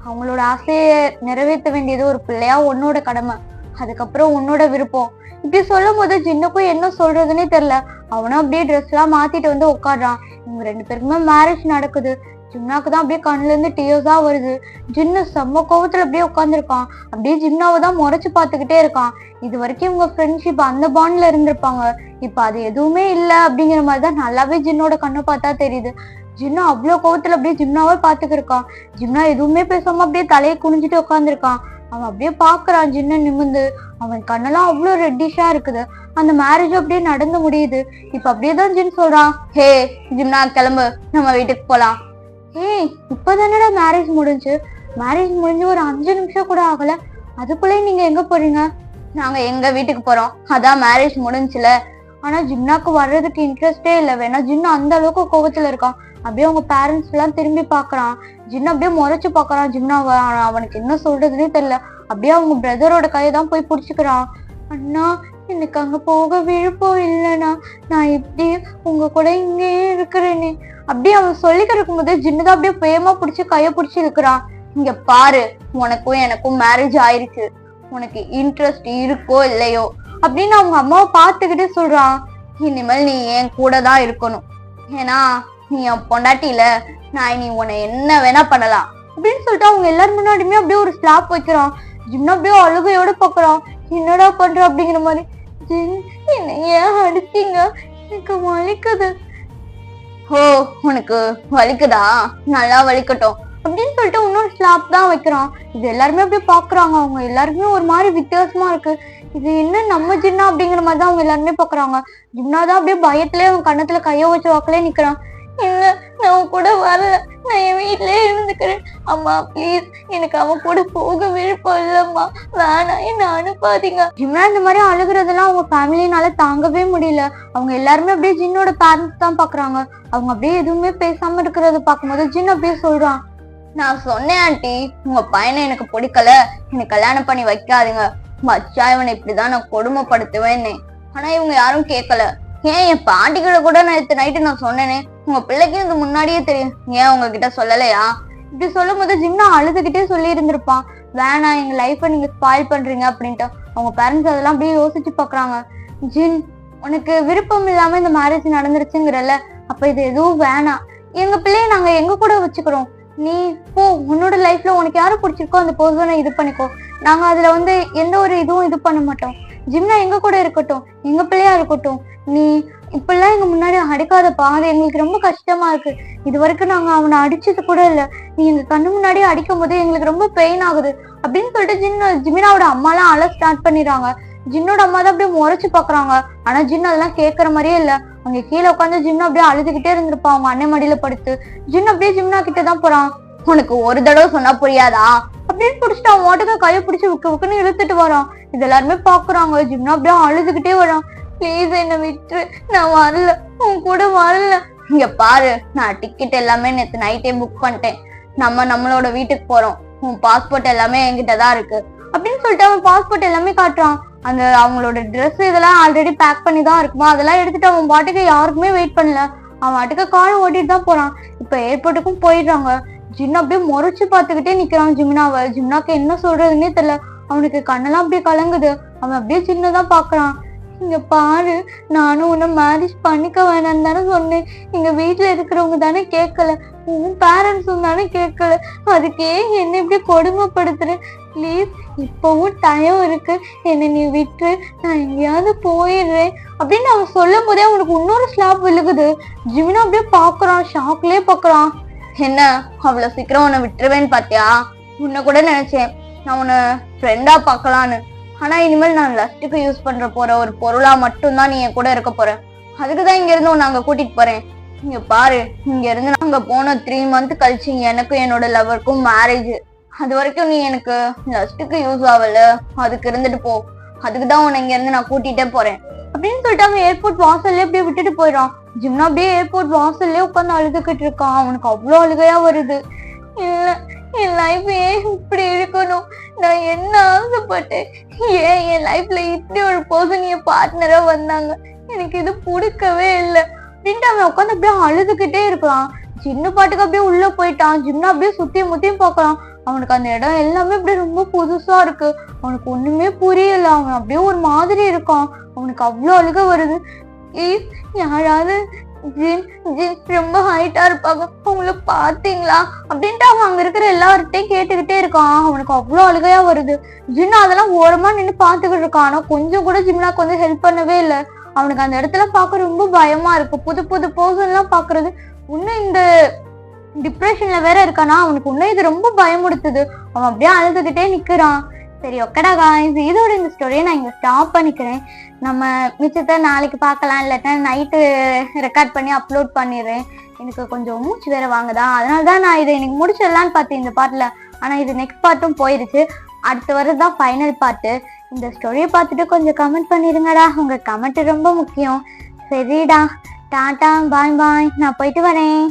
அவங்களோட ஆசையை நிறைவேற்ற வேண்டியது ஒரு பிள்ளையா உன்னோட கடமை. அதுக்கப்புறம் உன்னோட விருப்பம். இப்படி சொல்லும் போது ஜின்னுக்கும் என்ன சொல்றதுன்னே தெரியல. அவனும் அப்படியே ட்ரெஸ் எல்லாம் மாத்திட்டு வந்து உட்காடுறான். இவங்க 2 பேருக்குமே மேரேஜ் நடக்குது. ஜிம்னாக்கு தான் அப்படியே கண்ணுல இருந்து டியோஸா வருது. ஜின்னு செம்ம கோவத்துல அப்படியே உட்காந்துருக்கான். அப்படியே ஜிம்னாவை தான் முறைச்சு பாத்துக்கிட்டே இருக்கான். இது வரைக்கும் இவங்க ஃப்ரெண்ட்ஷிப் அந்த பாண்ட்ல இருந்திருப்பாங்க. இப்ப அது எதுவுமே இல்லை அப்படிங்கிற மாதிரிதான் நல்லாவே ஜின்னோட கண்ணை பார்த்தா தெரியுது. ஜின்னா அவ்வளவு கோவத்துல அப்படியே ஜிம்னாவே பாத்துக்கிருக்கான். ஜிம்னா எதுவுமே பேசாம அப்படியே தலையை குனிஞ்சிட்டு உட்காந்துருக்கான். அவன் அப்படியே பாக்குறான் ஜின்ன நிமிந்து. அவன் கண்ணெல்லாம் அவ்வளவு ரெட்டிஷா இருக்குது. அந்த மேரேஜ் அப்படியே நடந்து முடியுது. இப்ப அப்படியேதான் ஜின் சொல்றான். ஹே ஜிம்னா, கிளம்பு, நம்ம வீட்டுக்கு போலாம். இப்பதானடா மேரேஜ் முடிஞ்சு ஒரு 5 நிமிஷம் கூட ஆகல. அதுக்குள்ளே நீங்க எங்க போறீங்க? நாங்க எங்க வீட்டுக்கு போறோம், அதான் மேரேஜ் முடிஞ்சுல. ஆனா ஜிம்னாக்கு வர்றதுக்கு இன்ட்ரெஸ்டே இல்லை. வேணா ஜின்னு அந்த அளவுக்கு கோவத்துல இருக்கான். அப்படியே அவங்க பேரண்ட்ஸ் எல்லாம் திரும்பி பாக்குறான். ஜின்னு அப்படியே முறைச்சு பாக்குறான் ஜிம்னாவை. அவனுக்கு என்ன சொல்றதுன்னே தெரியல. அப்படியே அவங்க பிரதரோட கையை தான் போய் பிடிச்சுக்கிறான். அண்ணா, எனக்கு அங்க போக விருப்பம் இல்லைண்ணா. நான் இப்படி உங்க கூட இங்கேயே இருக்கிறேனே அப்படியே அவன் சொல்லிக்கிட்டு இருக்கும் போது ஜின்னுதான் அப்படியே பேமா பிடிச்சி கையை பிடிச்சி இருக்கிறான். இங்க பாரு, உனக்கும் எனக்கும் மேரேஜ் ஆயிடுச்சு. உனக்கு இன்ட்ரெஸ்ட் இருக்கோ இல்லையோ அப்படின்னு அவங்க அம்மாவை பார்த்துக்கிட்டே சொல்றான். இனிமேல் நீ என் கூட தான் இருக்கணும். ஏன்னா நீ என் பொண்டாட்டியில, நான் நீ உன்னை என்ன வேணா பண்ணலாம் அப்படின்னு சொல்லிட்டு அவங்க எல்லாரும் முன்னாடியுமே அப்படியே ஒரு ஸ்லாப் வைக்கிறான். ஜின்னா அப்படியே அழுகையோட பாக்குறான். என்னடா பண்ற அப்படிங்கிற மாதிரி. என்ன ஏன் அடிச்சீங்க? எனக்கு வலிக்குது. ஓ, உனக்கு வலிக்குதா? நல்லா வலிக்கட்டும் அப்படின்னு சொல்லிட்டு இன்னொரு ஸ்லாப் தான் வைக்கிறான். இது எல்லாருமே அப்படியே பாக்குறாங்க. அவங்க எல்லாருக்குமே ஒரு மாதிரி வித்தியாசமா இருக்கு. இது என்ன நம்ம ஜின்னா அப்படிங்கிற மாதிரி தான் அவங்க எல்லாருமே பாக்குறாங்க. ஜின்னாதான் அப்படியே பயத்திலே அவன் கண்ணத்துல கைய வச்சு வாக்குலே நிக்கிறான். இல்ல, நான் கூட வரல, நான் என் வீட்லயே இருந்துக்கிறேன். அம்மா ப்ளீஸ், எனக்கு அவன் கூட போக விருப்பம் இல்லம்மா, வேணாம், என்ன அனுப்பாதீங்க. ஜிம்னா இந்த மாதிரி அழுகுறதெல்லாம் அவங்க ஃபேமிலினால தாங்கவே முடியல. அவங்க எல்லாருமே அப்படியே ஜின்னோட பேரண்ட்ஸ் தான் பாக்குறாங்க. அவங்க அப்படியே எதுவுமே பேசாம இருக்கிறத பாக்கும்போது ஜின் அப்படியே சொல்றான். நான் சொன்னேன் ஆண்டி, உங்க பையனை எனக்கு பிடிக்கல, எனக்கு கல்யாணம் பண்ணி வைக்காதீங்க. மச்சா இவனை இப்படிதான் நான் கொடுமைப்படுத்துவேன்னு. ஆனா இவங்க யாரும் கேட்கல. ஏன் என் பாட்டிக்கிட்ட கூட நேற்று நைட்டு நான் சொன்னேனே, உங்க பிள்ளைக்கு இது முன்னாடியே தெரியும், ஏன் உங்ககிட்ட சொல்லலையா? இப்படி சொல்லும் போது ஜின்னா அழுதுகிட்டே சொல்லி இருந்திருப்பான். வேணாம், எங்க லைஃபை நீங்க ஸ்பாயில் பண்றீங்க அப்படின்ட்டு. அவங்க பேரண்ட்ஸ் அதெல்லாம் அப்படியே யோசிச்சு பாக்குறாங்க. ஜின், உனக்கு விருப்பம் இல்லாம இந்த மேரேஜ் நடந்துருச்சுங்கிறல்ல, அப்ப இது எதுவும் வேணாம். எங்க பிள்ளைய நாங்க எங்க கூட வச்சுக்கிறோம். நீ போ, உன்னோட லைஃப்ல உனக்கு யாரு பிடிச்சிருக்கோ அந்த பர்சனை இது பண்ணிக்கோ. நாங்க அதுல எந்த ஒரு இதுவும் இது பண்ண மாட்டோம். ஜிம்னா எங்க கூட இருக்கட்டும், எங்க பிள்ளையா இருக்கட்டும். நீ இப்பெல்லாம் எங்க முன்னாடி அடிக்காதப்பா, அது எங்களுக்கு ரொம்ப கஷ்டமா இருக்கு. இது வரைக்கும் நாங்க அவனை அடிச்சது கூட இல்ல. நீ எங்க கண்ணு முன்னாடியே அடிக்கும் போது எங்களுக்கு ரொம்ப பெயின் ஆகுது அப்படின்னு சொல்லிட்டு ஜிமினாவோட அம்மாலாம் அழ ஸ்டார்ட் பண்ணிடுறாங்க. ஜின்னோட அம்மா தான் அப்படியே முறைச்சு பாக்குறாங்க. ஆனா ஜின் அதெல்லாம் கேட்கற மாதிரியே இல்ல. அங்க கீழே உட்காந்து ஜிம்னா அப்படியே அழுதுகிட்டே இருந்திருப்பான் அவங்க அண்ணன் மடியில படுத்து. ஜின் அப்படியே ஜிம்னா கிட்டதான் போறான். உனக்கு ஒரு தடவை சொன்னா புரியாதா அப்படின்னு பிடிச்சிட்டு அவன் மாட்டுக்கு கையை பிடிச்சி விக்குன்னு இழுத்துட்டு வரான். இது எல்லாருமே பாக்குறாங்க. ஜிம்னா அப்படியே அழுதுகிட்டே வரான். ப்ளீஸ் என்ன விட்டு, நான் வரல, உன் கூட வரல. இங்க பாரு, நான் டிக்கெட் எல்லாமே நேத்து நைட்டே புக் பண்ணிட்டேன். நம்மளோட வீட்டுக்கு போறோம். உன் பாஸ்போர்ட் எல்லாமே என்கிட்டதான் இருக்கு அப்படின்னு சொல்லிட்டு அவன் பாஸ்போர்ட் எல்லாமே காட்டுறான். அந்த அவங்களோட ட்ரெஸ் இதெல்லாம் ஆல்ரெடி பேக் பண்ணி தான் இருக்குமா, அதெல்லாம் எடுத்துட்டு அவன் பாட்டுக்கு யாருக்குமே வெயிட் பண்ணல. அவன் பாட்டுக்கு கார் ஓட்டிட்டு தான் போறான். இப்ப ஏர்போர்ட்டுக்கும் போயிடுறாங்க. ஜின்னா அப்படியே முறைச்சு பாத்துக்கிட்டே நிக்கிறான் ஜிம்னாவை. ஜிம்னாக்கு என்ன சொல்றதுன்னே தெரியல. அவனுக்கு கண்ணெல்லாம் அப்படியே கலங்குது. அவன் அப்படியே சின்னதான் பாக்குறான். இங்க பாரு, நானும் உன்னை மேரேஜ் பண்ணிக்க வேணான்னு தானே சொன்னேன். எங்க வீட்டுல இருக்கிறவங்க தானே கேட்கல, உன் பேரண்ட்ஸும் தானே கேட்கல. அதுக்கே என்ன இப்படி கொடுமைப்படுத்துற. ப்ளீஸ், இப்பவும் டைம் இருக்கு, என்னை நீ விட்டு நான் எங்கேயாவது போயிடுறேன் அப்படின்னு அவன் சொல்லும் போதே அவனுக்கு இன்னொரு ஸ்லாப் விழுகுது. ஜிமினா அப்படியே பாக்குறான், ஷாக்லயே பாக்குறான். என்ன அவ்வளவு சீக்கிரம் உன்னை விட்டுருவேன்னு பாத்தியா? உன்னை கூட நினைச்சேன் நான் உன்னை ஃப்ரெண்டா பாக்கலான்னு. ஆனா இனிமேல் நான் லஸ்ட்டுக்கு யூஸ் பண்ற போற ஒரு பொருளா மட்டும்தான் நீ என் கூட இருக்க போற. அதுக்குதான் இங்க இருந்து உன்னை அங்க கூட்டிட்டு போறேன். இங்க பாரு, இங்க இருந்து நாங்க போன 3 month கழிச்சு எனக்கும் என்னோட லவருக்கும் மேரேஜ். அது வரைக்கும் நீ எனக்கு லஸ்ட்டுக்கு யூஸ் ஆகல, அதுக்கு இருந்துட்டு போ. அதுக்குதான் உன்னை இங்க இருந்து நான் கூட்டிட்டே போறேன் அப்படின்னு சொல்லிட்டு அவன் ஏர்போர்ட் வாசல்லே அப்படியே விட்டுட்டு போயிடான். ஜிம்னா அப்படியே ஏர்போர்ட் வாசல்லே உட்காந்து அழுதுகிட்டு இருக்கான். அவனுக்கு அவ்வளோ அழுகையா வருது. இல்ல, என் லைஃப் ஏன் இப்படி இருக்கணும்? நான் என்ன ஆசைப்பட்டேன்? ஏன் என் லைஃப்ல இப்படி ஒரு பர்சன் என் பார்ட்னரா வந்தாங்க? எனக்கு இது பிடிக்கவே இல்லை அப்படின்ட்டு அவன் உட்காந்து அப்படியே அழுதுகிட்டே இருக்கான். சின்ன பாட்டுக்கு அப்படியே உள்ள போயிட்டான். ஜிம்னா அப்படியே சுத்தியும் முத்தியும் பாக்குறான். அவனுக்கு அந்த இடம் எல்லாமே அப்படியே ரொம்ப புதுசா இருக்கு. அவனுக்கு ஒண்ணுமே புரியல. அவன் அப்படியே ஒரு மாதிரி இருக்கான். அவனுக்கு அவ்வளோ அழுக வருது. யாராவது ஜின் ரொம்ப ஹைட்டா இருப்பாங்க, அவங்கள பாத்தீங்களா அப்படின்ட்டு அவன் அங்க இருக்கிற எல்லார்ட்டையும் கேட்டுக்கிட்டே இருக்கான். அவனுக்கு அவ்வளோ அழுகையா வருது. ஜின்னா அதெல்லாம் ஓரமா நின்று பாத்துக்கிட்டு இருக்கான். ஆனா கொஞ்சம் கூட ஜிம்னாக்கு ஹெல்ப் பண்ணவே இல்லை. அவனுக்கு அந்த இடத்துல பார்க்க ரொம்ப பயமா இருக்கு. புது புது பர்சன் எல்லாம் பாக்குறது. இன்னும் இந்த டிப்ரெஷன்ல வேற இருக்கானா, அவனுக்கு இன்னும் இது ரொம்ப பயமுடுத்துது. அவன் அப்படியே அழுதுகிட்டே நிக்கிறான். சரி, ஓகேடா காய்ஸ், இதோட இந்த ஸ்டோரியை நான் இங்க ஸ்டாப் பண்ணிக்கிறேன். நம்ம மிச்சத்தை நாளைக்கு பார்க்கலாம், இல்லாட்டா நைட்டு ரெக்கார்ட் பண்ணி அப்லோட் பண்ணிடுறேன். எனக்கு கொஞ்சம் மூச்சு வேற வாங்குதா, அதனாலதான் நான் இதை எனக்கு முடிச்சிடலான்னு பார்த்தேன் இந்த பாட்டுல. ஆனா இது நெக்ஸ்ட் பார்ட்டும் போயிருச்சு. அடுத்து வரதுதான் ஃபைனல் பார்ட்டு. இந்த ஸ்டோரியை பார்த்துட்டு கொஞ்சம் கமெண்ட் பண்ணிருங்கடா. உங்க கமெண்ட் ரொம்ப முக்கியம். சரிடா, டாட்டா, பாய் பாய், நான் போயிட்டு வரேன்.